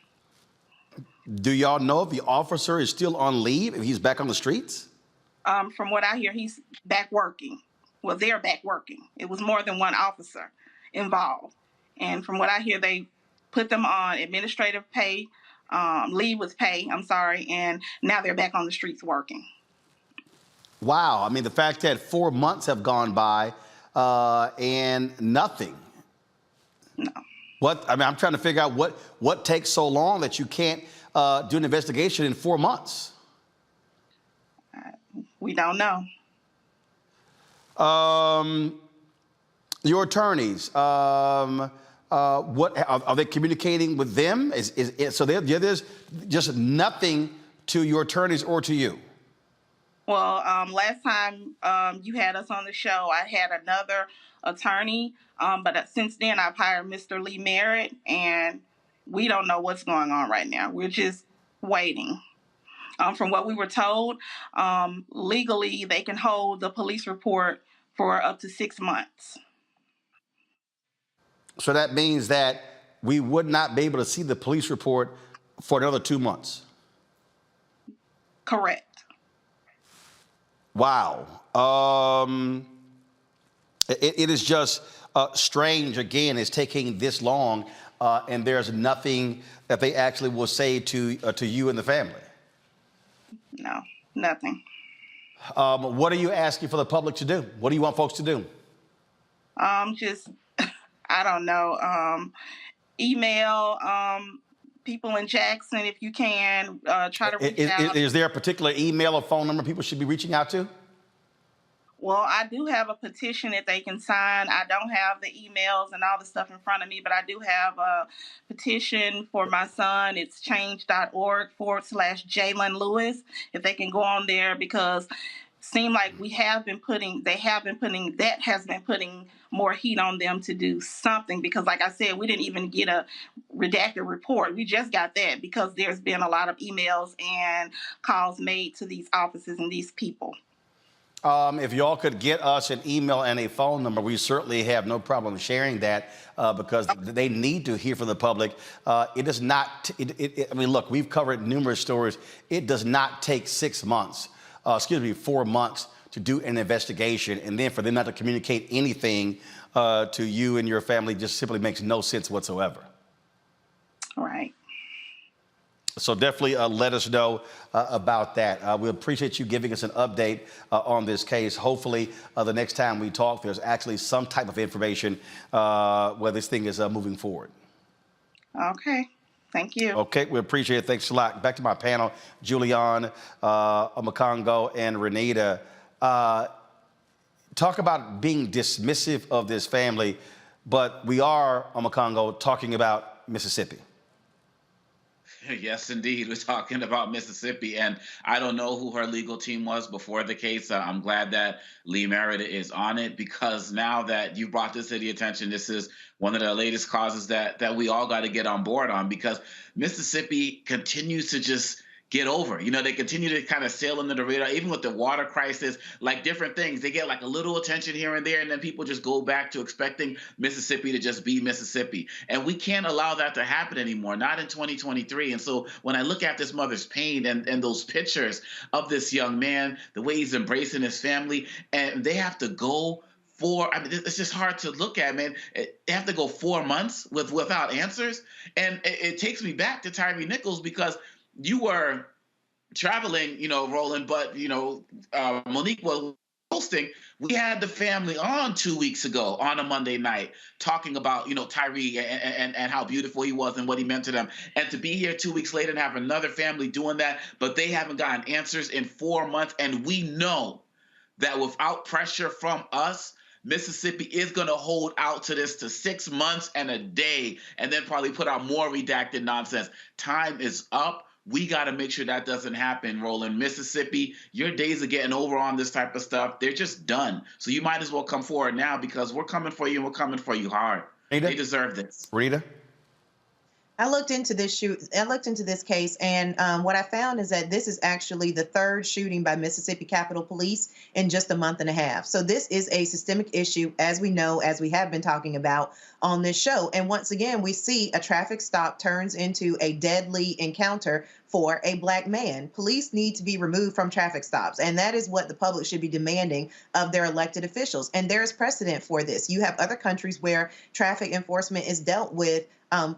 Do y'all know if the officer is still on leave, if he's back on the streets?
From what I hear, he's back working. Well, they're back working. It was more than one officer involved. And from what I hear, they put them on administrative pay, leave with pay, and now they're back on the streets working.
Wow. I mean, the fact that 4 months have gone by and nothing.
No.
I'm trying to figure out what takes so long that you can't do an investigation in 4 months.
We don't know.
Your attorneys, what are they communicating with them? So there's just nothing to your attorneys or to you?
Well, last time you had us on the show, I had another attorney, but since then I've hired Mr. Lee Merritt, and we don't know what's going on right now. We're just waiting. From what we were told, legally they can hold the police report for up to 6 months.
So that means that we would not be able to see the police report for another 2 months?
Correct.
Wow. It is just strange, again, it's taking this long, and there's nothing that they actually will say to you and the family.
No, nothing.
What are you asking for the public to do? What do you want folks to do?
Just, I don't know, email people in Jackson if you can, try to reach out.
Is there a particular email or phone number people should be reaching out to?
Well, I do have a petition that they can sign. I don't have the emails and all the stuff in front of me, but I do have a petition for my son. It's change.org/Jaylen Lewis. If they can go on there, because it seems like that has been putting more heat on them to do something, because like I said, we didn't even get a redacted report. We just got that because there's been a lot of emails and calls made to these offices and these people.
If y'all could get us an email and a phone number, we certainly have no problem sharing that because they need to hear from the public. It does not, I mean, look, we've covered numerous stories. It does not take 4 months to do an investigation, and then for them not to communicate anything to you and your family just simply makes no sense whatsoever.
Right.
So definitely let us know about that. We appreciate you giving us an update on this case. Hopefully the next time we talk, there's actually some type of information where this thing is moving forward.
Okay. Thank you.
Okay, we appreciate it. Thanks a lot. Back to my panel, Julian, Omakongo, and Renita. Talk about being dismissive of this family, but we are, Omakongo, talking about Mississippi.
Yes, indeed. We're talking about Mississippi, and I don't know who her legal team was before the case. I'm glad that Lee Merida is on it, because now that you brought this to the attention, this is one of the latest causes that we all got to get on board on, because Mississippi continues to just get over. You know, they continue to kind of sail under the radar, even with the water crisis, like different things. They get like a little attention here and there, and then people just go back to expecting Mississippi to just be Mississippi. And we can't allow that to happen anymore, not in 2023. And so when I look at this mother's pain and those pictures of this young man, the way he's embracing his family, and they have to go I mean, it's just hard to look at, man. They have to go 4 months without answers. And it takes me back to Tyre Nichols, because you were traveling, Roland, but, Monique was hosting. We had the family on 2 weeks ago on a Monday night talking about, Tyre and how beautiful he was and what he meant to them. And to be here 2 weeks later and have another family doing that, but they haven't gotten answers in 4 months. And we know that without pressure from us, Mississippi is going to hold out to this to 6 months and a day, and then probably put out more redacted nonsense. Time is up. We got to make sure that doesn't happen, Roland. Mississippi, your days of getting over on this type of stuff, they're just done. So you might as well come forward now, because we're coming for you, and we're coming for you hard. Rita? They deserve this.
Rita?
I looked into this case, and what I found is that this is actually the third shooting by Mississippi Capitol Police in just a month and a half. So this is a systemic issue, as we know, as we have been talking about on this show. And once again, we see a traffic stop turns into a deadly encounter for a Black man. Police need to be removed from traffic stops, and that is what the public should be demanding of their elected officials. And there is precedent for this. You have other countries where traffic enforcement is dealt with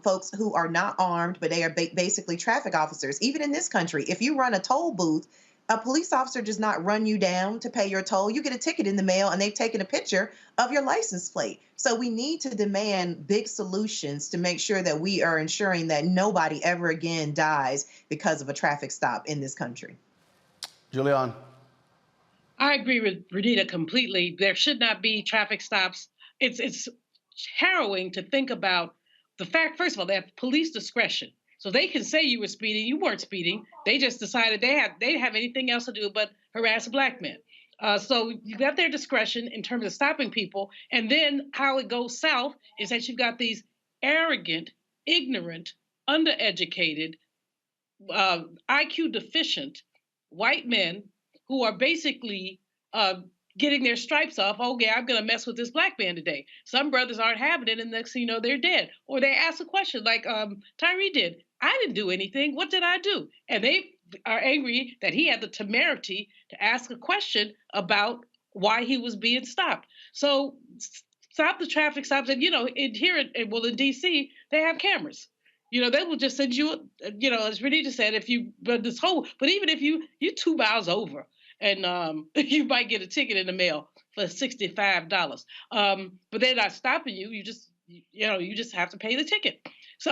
folks who are not armed, but they are basically traffic officers. Even in this country, if you run a toll booth, a police officer does not run you down to pay your toll. You get a ticket in the mail, and they've taken a picture of your license plate. So we need to demand big solutions to make sure that we are ensuring that nobody ever again dies because of a traffic stop in this country.
Julian?
I agree with Renita completely. There should not be traffic stops. It's harrowing to think about the fact, first of all, they have police discretion. So they can say you were speeding, you weren't speeding. They just decided they didn't have anything else to do but harass a Black man. So you got their discretion in terms of stopping people. And then how it goes south is that you've got these arrogant, ignorant, undereducated, IQ deficient white men who are basically getting their stripes off. Oh, yeah, I'm going to mess with this Black man today. Some brothers aren't having it, and next thing you know, they're dead. Or they ask a question like Tyre did. I didn't do anything. What did I do? And they are angry that he had the temerity to ask a question about why he was being stopped. So stop the traffic stops. And, in D.C., they have cameras. They will just send you, as Renita said, but even if you 2 miles over, and you might get a ticket in the mail for $65. But they're not stopping you. You just have to pay the ticket. So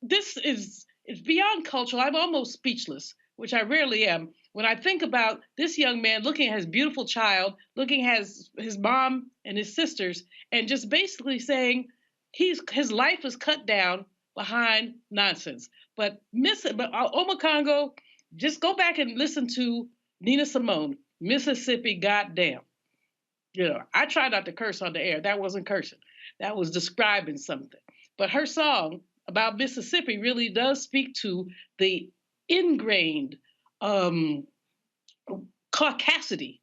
it's beyond cultural. I'm almost speechless, which I rarely am, when I think about this young man looking at his beautiful child, looking at his mom and his sisters, and just basically saying his life is cut down behind nonsense. But Omakongo, just go back and listen to Nina Simone, Mississippi, goddamn. I try not to curse on the air. That wasn't cursing. That was describing something. But her song about Mississippi really does speak to the ingrained caucasity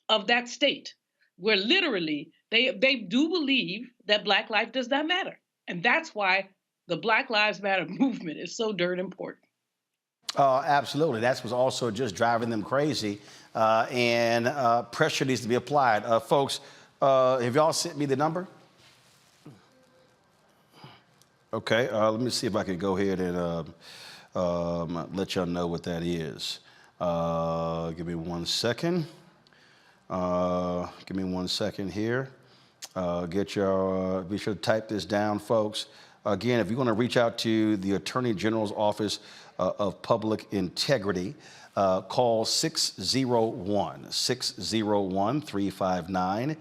of that state, where literally they do believe that Black life does not matter. And that's why the Black Lives Matter movement is so darn important.
Absolutely. That's what's also just driving them crazy, and pressure needs to be applied. Folks, have y'all sent me the number? Okay, let me see if I can go ahead and let y'all know what that is. Give me 1 second. Give me 1 second here. Be sure to type this down, folks. Again, if you're going to reach out to the Attorney General's Office of Public Integrity, call 601-359-3680,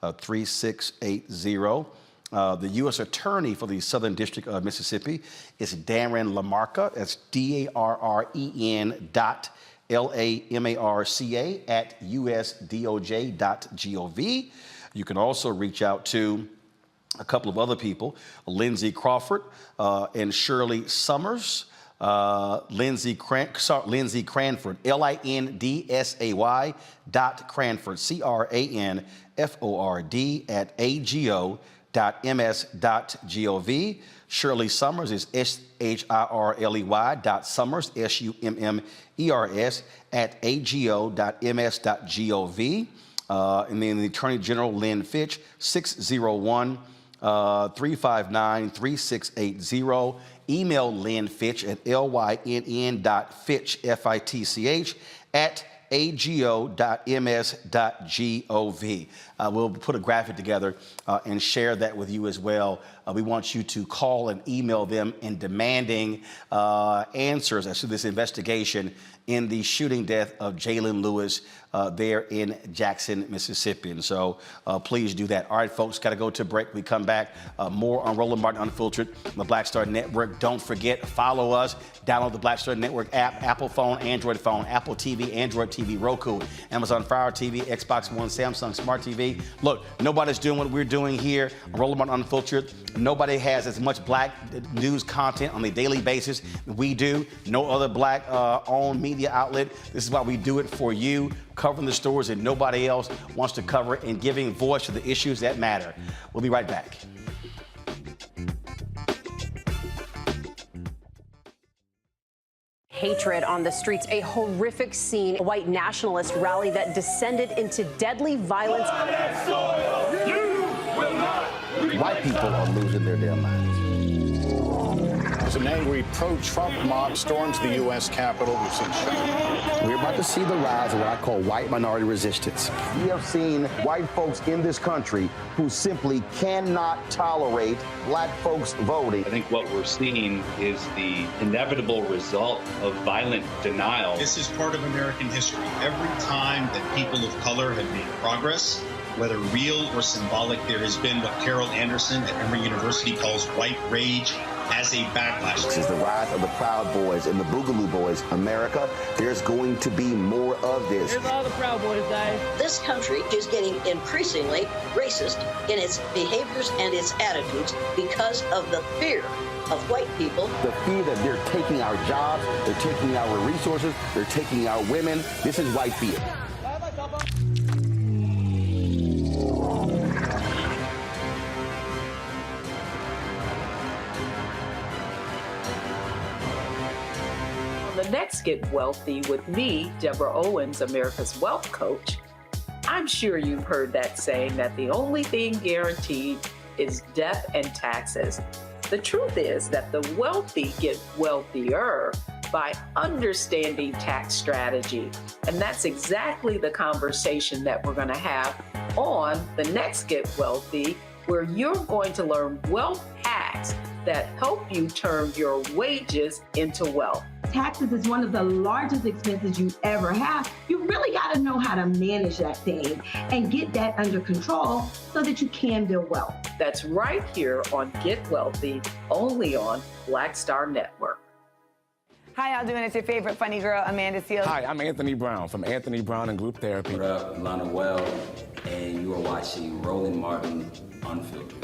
601-359-3680. The U.S. Attorney for the Southern District of Mississippi is Darren Lamarca. That's DARREN.LAMARCA at usdoj.gov. You can also reach out to a couple of other people, Lindsay Crawford and Shirley Summers. Lindsay Cranford, LINDSAY.Cranford, CRANFORD at AGO.ms.gov. Shirley Summers is SHIRLEY.Summers, SUMMERS at AGO.ms.gov. And then the Attorney General Lynn Fitch, 601-359-3680. Email Lynn Fitch at lynn.fitch, FITCH, at ago.ms.gov. We'll put a graphic together and share that with you as well. We want you to call and email them in demanding answers as to this investigation in the shooting death of Jaylen Lewis there in Jackson, Mississippi. And so please do that. All right, folks, got to go to break. We come back. More on Roland Martin Unfiltered on the Black Star Network. Don't forget, follow us. Download the Black Star Network app, Apple phone, Android phone, Apple TV, Android TV, Roku, Amazon Fire TV, Xbox One, Samsung Smart TV. Look, nobody's doing what we're doing here on Roland Martin Unfiltered. Nobody has as much black news content on a daily basis that we do. No other black-owned media outlet. This is why we do it for you, covering the stories that nobody else wants to cover and giving voice to the issues that matter. We'll be right back.
Hatred on the streets, a horrific scene, a white nationalist rally that descended into deadly violence.
White people are losing their damn minds.
As an angry pro-Trump mob storms the U.S. Capitol, we've seen shots.
We're about to see the rise of what I call white minority resistance. We have seen white folks in this country who simply cannot tolerate black folks voting.
I think what we're seeing is the inevitable result of violent denial.
This is part of American history. Every time that people of color have made progress, whether real or symbolic, there has been what Carol Anderson at Emory University calls white rage as a backlash.
This is the rise of the Proud Boys and the Boogaloo Boys. America, there's going to be more of this.
Here's all the Proud Boys, guys.
This country is getting increasingly racist in its behaviors and its attitudes because of the fear of white people.
The fear that they're taking our jobs, they're taking our resources, they're taking our women. This is white fear.
The next Get Wealthy with me, Deborah Owens, America's Wealth Coach. I'm sure you've heard that saying that the only thing guaranteed is death and taxes. The truth is that the wealthy get wealthier by understanding tax strategy. And that's exactly the conversation that we're going to have on the next Get Wealthy, where you're going to learn wealth hacks that help you turn your wages into wealth.
Taxes is one of the largest expenses you ever have. You really got to know how to manage that thing and get that under control so that you can build wealth.
That's right here on Get Wealthy, only on Black Star Network.
Hi, y'all doing? It's your favorite funny girl, Amanda Seals.
Hi, I'm Anthony Brown from Anthony Brown and Group Therapy.
What up, I'm Lana Well, and you are watching Roland Martin Unfiltered.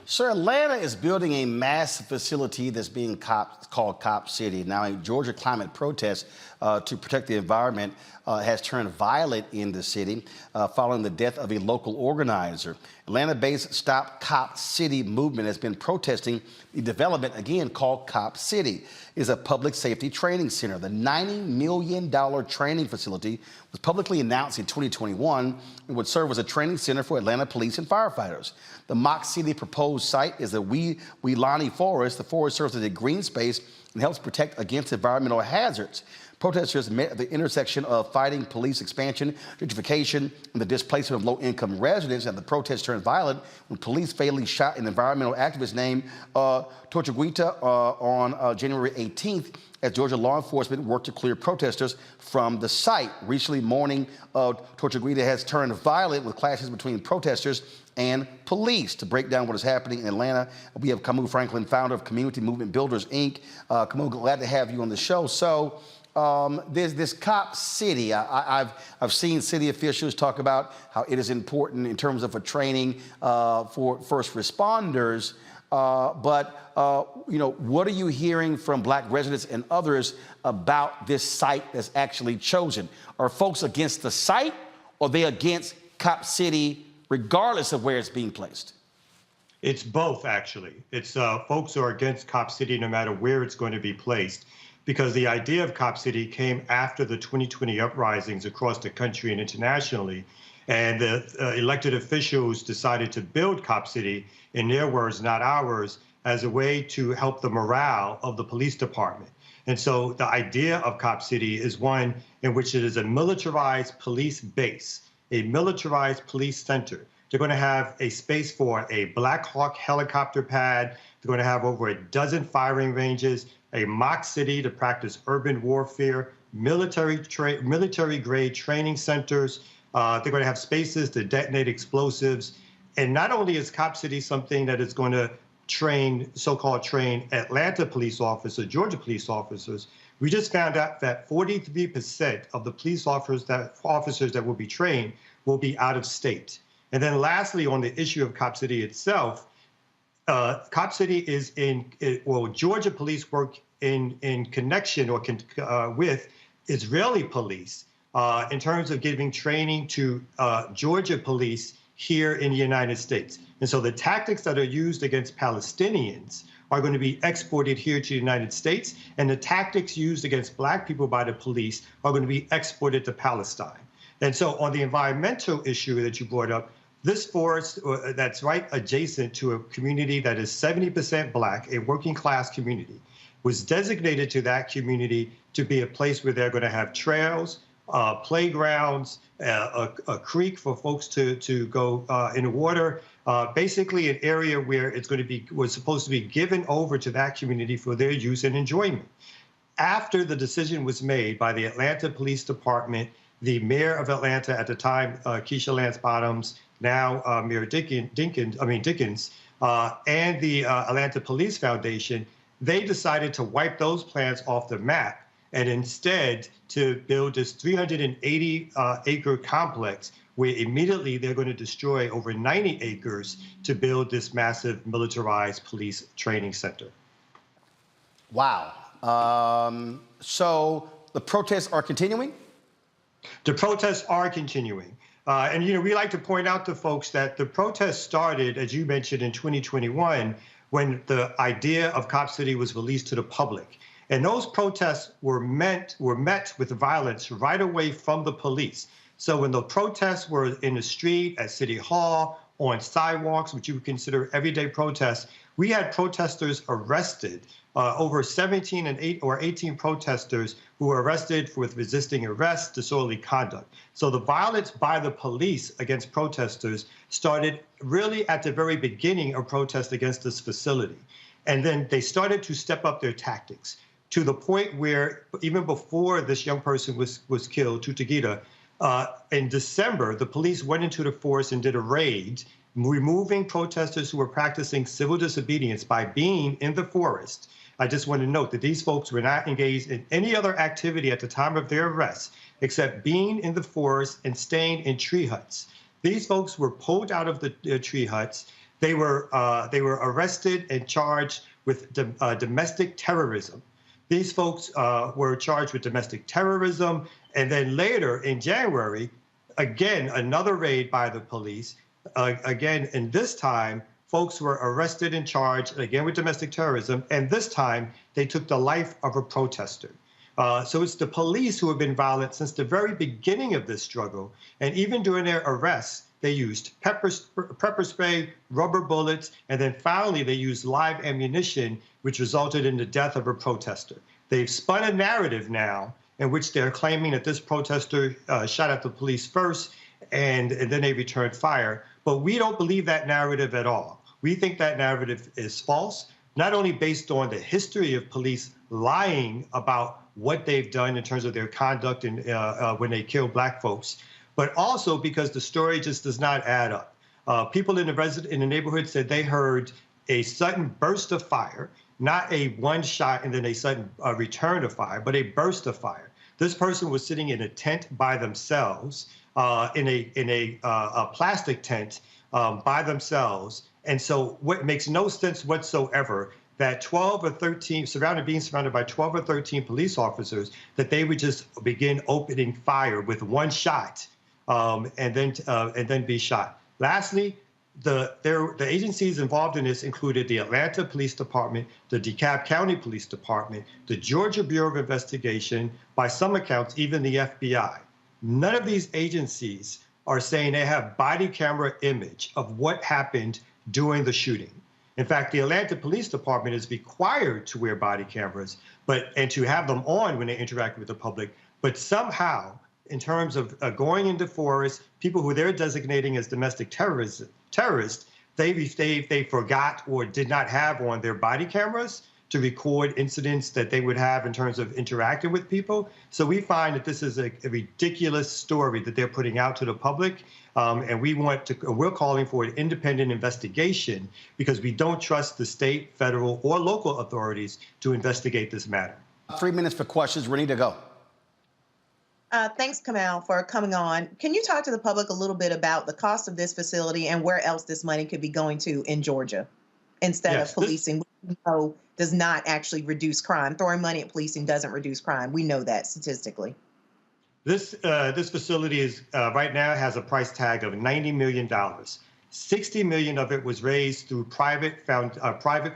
Sir, Atlanta is building a massive facility that's being called Cop City. Now, a Georgia climate protest to protect the environment has turned violent in the city following the death of a local organizer. Atlanta-based Stop Cop City movement has been protesting the development, again, called Cop City. It is a public safety training center. The $90 million training facility was publicly announced in 2021 and would serve as a training center for Atlanta police and firefighters. The Mock City proposed site is the Weelani Forest. The forest serves as a green space and helps protect against environmental hazards. Protesters met at the intersection of fighting police expansion, gentrification, and the displacement of low-income residents. And the protest turned violent when police fatally shot an environmental activist named Tortuguita on January 18th as Georgia law enforcement worked to clear protesters from the site. Recently, morning Tortuguita has turned violent with clashes between protesters and police. To break down what is happening in Atlanta, we have Kamau Franklin, founder of Community Movement Builders, Inc. Kamau, glad to have you on the show. So there's this cop city. I've seen city officials talk about how it is important in terms of a training for first responders. You know, what are you hearing from Black residents and others about this site that's actually chosen? Are folks against the site, or are they against Cop City regardless of where it's being placed?
It's both, actually. It's folks who are against Cop City no matter where it's going to be placed, because the idea of Cop City came after the 2020 uprisings across the country and internationally. And the elected officials decided to build Cop City, in their words, not ours, as a way to help the morale of the police department. And so the idea of Cop City is one in which it is a militarized police base, a militarized police center. They're going to have a space for a Black Hawk helicopter pad. They're going to have over a dozen firing ranges, a mock city to practice urban warfare, military-grade training centers. They're going to have spaces to detonate explosives. And not only is Cop City something that is going to train, so-called train Atlanta police officers, Georgia police officers, we just found out that 43% of the police officers that will be trained will be out of state. And then lastly, on the issue of Cop City itself, Cop City is Georgia police work in connection or with Israeli police in terms of giving training to Georgia police here in the United States. And so the tactics that are used against Palestinians are going to be exported here to the United States, and the tactics used against Black people by the police are going to be exported to Palestine. And so on the environmental issue that you brought up, this forest that's right adjacent to a community that is 70% Black, a working class community, was designated to that community to be a place where they're going to have trails, playgrounds, a creek for folks to go in the water, basically an area where it's going to be, was supposed to be given over to that community for their use and enjoyment. After the decision was made by the Atlanta Police Department, the mayor of Atlanta at the time, Keisha Lance Bottoms, now Mayor Dickens, and the Atlanta Police Foundation, they decided to wipe those plans off the map and instead to build this 380-acre complex where immediately they're going to destroy over 90 acres to build this massive militarized police training center.
Wow. So the protests are continuing?
The protests are continuing. And, you know, we like to point out to folks that the protests started, as you mentioned, in 2021, when the idea of Cop City was released to the public. And those protests were met with violence right away from the police. So when the protests were in the street, at City Hall, on sidewalks, which you would consider everyday protests, we had protesters arrested, over 17 or 18 protesters who were arrested with resisting arrest, disorderly conduct. So the violence by the police against protesters started really at the very beginning of protests against this facility. And then they started to step up their tactics to the point where even before this young person was killed, Tortuguita, in December, the police went into the forest and did a raid, removing protesters who were practicing civil disobedience by being in the forest. I just want to note that these folks were not engaged in any other activity at the time of their arrest, except being in the forest and staying in tree huts. These folks were pulled out of the tree huts. They were arrested and charged with domestic terrorism. These folks were charged with domestic terrorism. And then later in January, again, another raid by the police. Again, and this time, folks were arrested and charged, again, with domestic terrorism. And this time, they took the life of a protester. So it's the police who have been violent since the very beginning of this struggle. And even during their arrests, they used pepper spray, rubber bullets, and then finally they used live ammunition, which resulted in the death of a protester. They've spun a narrative now in which they're claiming that this protester shot at the police first and then they returned fire. But we don't believe that narrative at all. We think that narrative is false, not only based on the history of police lying about what they've done in terms of their conduct and when they kill black folks, but also because the story just does not add up. People in the neighborhood said they heard a sudden burst of fire, not a one shot and then a sudden return of fire, but a burst of fire. This person was sitting in a tent by themselves, in a plastic tent by themselves. And so what makes no sense whatsoever that 12 or 13, being surrounded by 12 or 13 police officers, that they would just begin opening fire with one shot and then be shot. Lastly, the agencies involved in this included the Atlanta Police Department, the DeKalb County Police Department, the Georgia Bureau of Investigation, by some accounts, even the FBI. None of these agencies are saying they have body camera image of what happened during the shooting. In fact, the Atlanta Police Department is required to wear body cameras and to have them on when they interact with the public. But somehow, in terms of going into forests, people who they're designating as domestic terrorists, they forgot or did not have on their body cameras to record incidents that they would have in terms of interacting with people. So we find that this is a ridiculous story that they're putting out to the public. And we're calling for an independent investigation because we don't trust the state, federal, or local authorities to investigate this matter.
3 minutes for questions. Renita, go.
Thanks, Kamau, for coming on. Can you talk to the public a little bit about the cost of this facility and where else this money could be going to in Georgia instead of policing, which we know does not actually reduce crime? Throwing money at policing doesn't reduce crime. We know that statistically.
This facility is right now has a price tag of $90 million. $60 million of it was raised through private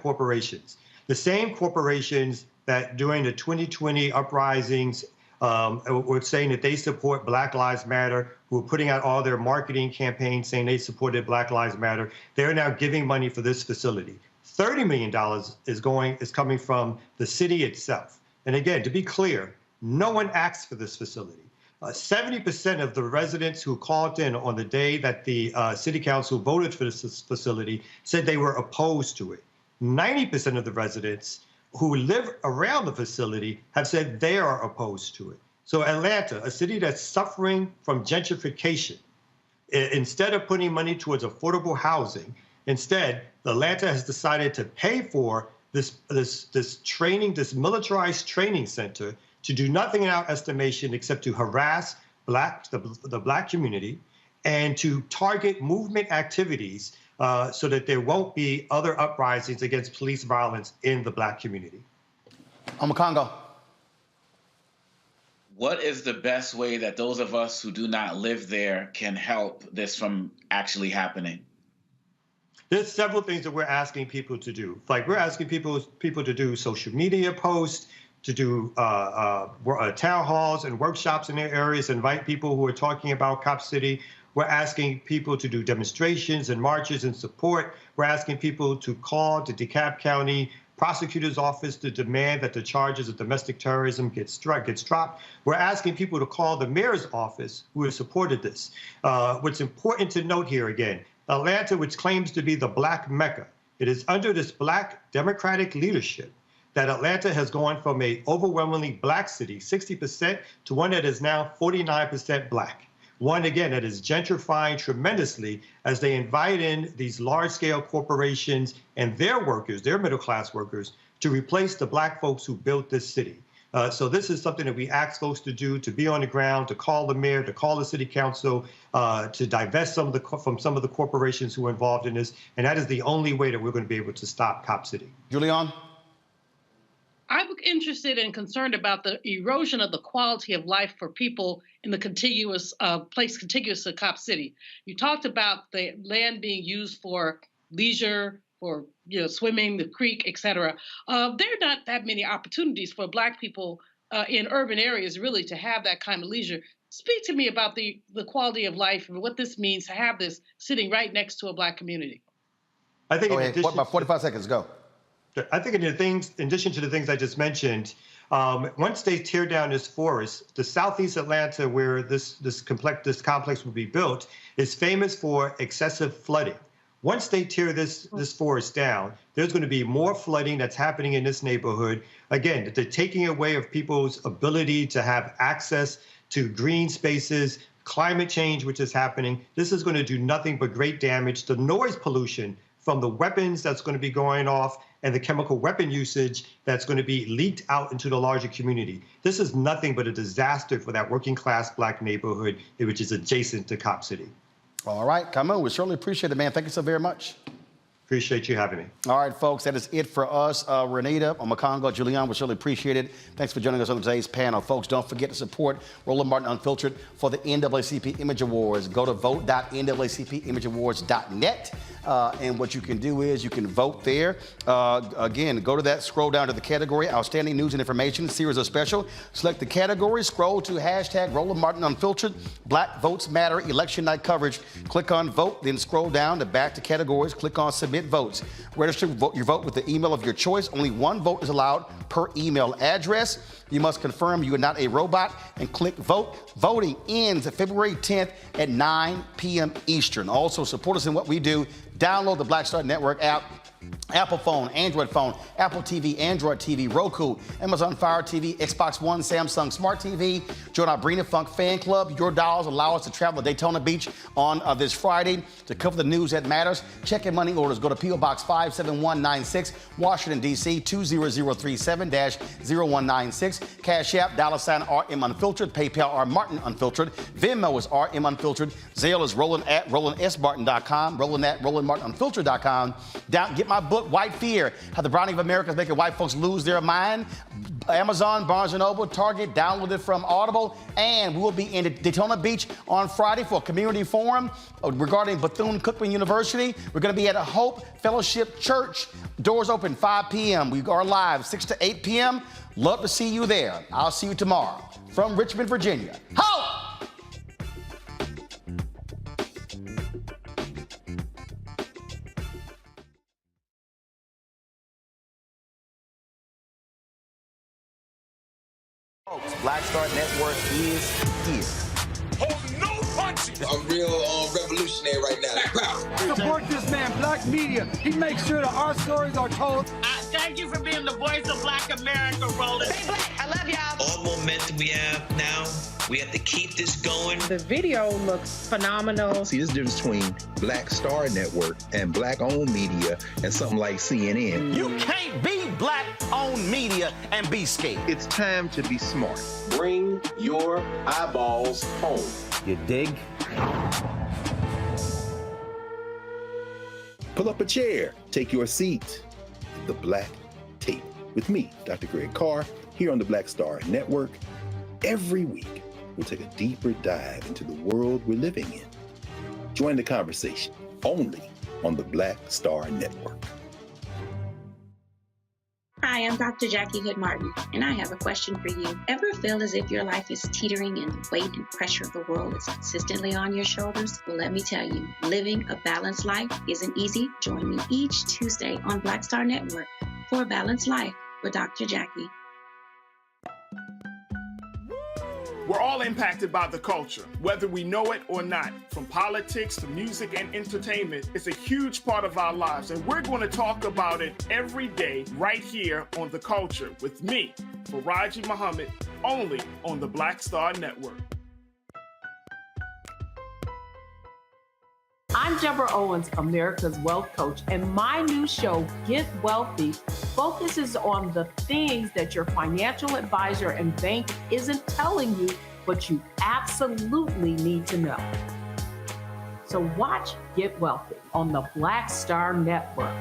corporations. The same corporations that during the 2020 uprisings were saying that they support Black Lives Matter, who were putting out all their marketing campaigns saying they supported Black Lives Matter. They're now giving money for this facility. $30 million is coming from the city itself. And again, to be clear, no one asked for this facility. 70% of the residents who called in on the day that the city council voted for this facility said they were opposed to it. 90% of the residents who live around the facility have said they are opposed to it. So Atlanta, a city that's suffering from gentrification, instead of putting money towards affordable housing, instead, Atlanta has decided to pay for this militarized training center to do nothing in our estimation except to harass the Black community and to target movement activities so that there won't be other uprisings against police violence in the Black community.
Congo.
What is the best way that those of us who do not live there can help this from actually happening?
There's several things that we're asking people to do. Like we're asking people to do social media posts, to do town halls and workshops in their areas, invite people who are talking about Cop City. We're asking people to do demonstrations and marches in support. We're asking people to call the DeKalb County Prosecutor's Office to demand that the charges of domestic terrorism gets dropped. We're asking people to call the mayor's office who has supported this. What's important to note here again, Atlanta, which claims to be the Black Mecca, it is under this Black Democratic leadership that Atlanta has gone from a overwhelmingly Black city, 60%, to one that is now 49% Black. One, again, that is gentrifying tremendously as they invite in these large-scale corporations and their workers, their middle-class workers, to replace the Black folks who built this city. So this is something that we ask folks to do, to be on the ground, to call the mayor, to call the city council, to divest from some of the corporations who are involved in this. And that is the only way that we're going to be able to stop Cop City.
Julian?
I'm interested and concerned about the erosion of the quality of life for people in the contiguous place contiguous to Cop City. You talked about the land being used for leisure, for swimming, the creek, et cetera. There are not that many opportunities for Black people in urban areas really to have that kind of leisure. Speak to me about the quality of life and what this means to have this sitting right next to a Black community.
I think
about 45 seconds, go.
I think in addition to the things I just mentioned, Once they tear down this forest, the Southeast Atlanta, where this complex will be built, is famous for excessive flooding. Once they tear this forest down, there's going to be more flooding that's happening in this neighborhood. Again, they're taking away of people's ability to have access to green spaces, climate change, which is happening. This is going to do nothing but great damage. The noise pollution from the weapons that's going to be going off and the chemical weapon usage that's going to be leaked out into the larger community. This is nothing but a disaster for that working class Black neighborhood, which is adjacent to Cop City.
All right, Kamau, we certainly appreciate it, man. Thank you so very much.
Appreciate you having me.
All right, folks, that is it for us. Renita, Makongo, Julian, we certainly appreciate it. Thanks for joining us on today's panel. Folks, don't forget to support Roland Martin Unfiltered for the NAACP Image Awards. Go to vote.naacpimageawards.net. And what you can do is you can vote there. Again, go to that, scroll down to the category, Outstanding News and Information, Series of Special. Select the category, scroll to hashtag Roland Martin Unfiltered, Black Votes Matter, Election Night Coverage. Click on Vote, then scroll down to back to categories, click on Submit Votes. Register your vote with the email of your choice. Only one vote is allowed per email address. You must confirm you are not a robot and click Vote. Voting ends February 10th at 9 p.m. Eastern. Also, support us in what we do. Download the Black Star Network app, Apple phone, Android phone, Apple TV, Android TV, Roku, Amazon Fire TV, Xbox One, Samsung Smart TV. Join our Brina Funk fan club. Your dollars allow us to travel to Daytona Beach on this Friday to cover the news that matters. Check and money orders. Go to P.O. Box 57196, Washington, D.C. 20037-0196. Cash App, $RM Unfiltered. PayPal, R Martin Unfiltered. Venmo is RM Unfiltered. Zelle is Roland@RolandSMartin.com. Roland@RolandMartinUnfiltered.com. Get my book, White Fear, How the Browning of America is Making White Folks Lose Their Mind. Amazon, Barnes & Noble, Target, download it from Audible. And we will be in Daytona Beach on Friday for a community forum regarding Bethune-Cookman University. We're going to be at a Hope Fellowship Church. Doors open 5 p.m. We are live 6 to 8 p.m. Love to see you there. I'll see you tomorrow from Richmond, Virginia. Hope! Black Star Network is here.
Oh, no punches! I'm real revolutionary right now.
Support this man, Black Media. He makes sure that our stories are told.
Thank you for being the voice of Black America, Roland.
Stay black. I love y'all.
All momentum we have now, we have to keep this going.
The video looks phenomenal.
See, there's a difference between Black Star Network and Black-owned media and something like CNN.
You can't be Black-owned media and be scared.
It's time to be smart.
Bring your eyeballs home.
You dig? Pull up a chair. Take your seat. The Black Tape with me, Dr. Greg Carr, here on the Black Star Network. Every week, we'll take a deeper dive into the world we're living in. Join the conversation only on the Black Star Network.
Hi, I'm Dr. Jackie Hood Martin, and I have a question for you. Ever feel as if your life is teetering and the weight and pressure of the world is consistently on your shoulders? Well, let me tell you, living a balanced life isn't easy. Join me each Tuesday on Black Star Network for A Balanced Life with Dr. Jackie.
We're all impacted by the culture, whether we know it or not. From politics to music and entertainment, it's a huge part of our lives, and we're going to talk about it every day right here on The Culture with me, Faraji Muhammad, only on the Black Star Network.
I'm Deborah Owens, America's Wealth Coach, and my new show, Get Wealthy, focuses on the things that your financial advisor and bank isn't telling you, but you absolutely need to know. So watch Get Wealthy on the Black Star Network.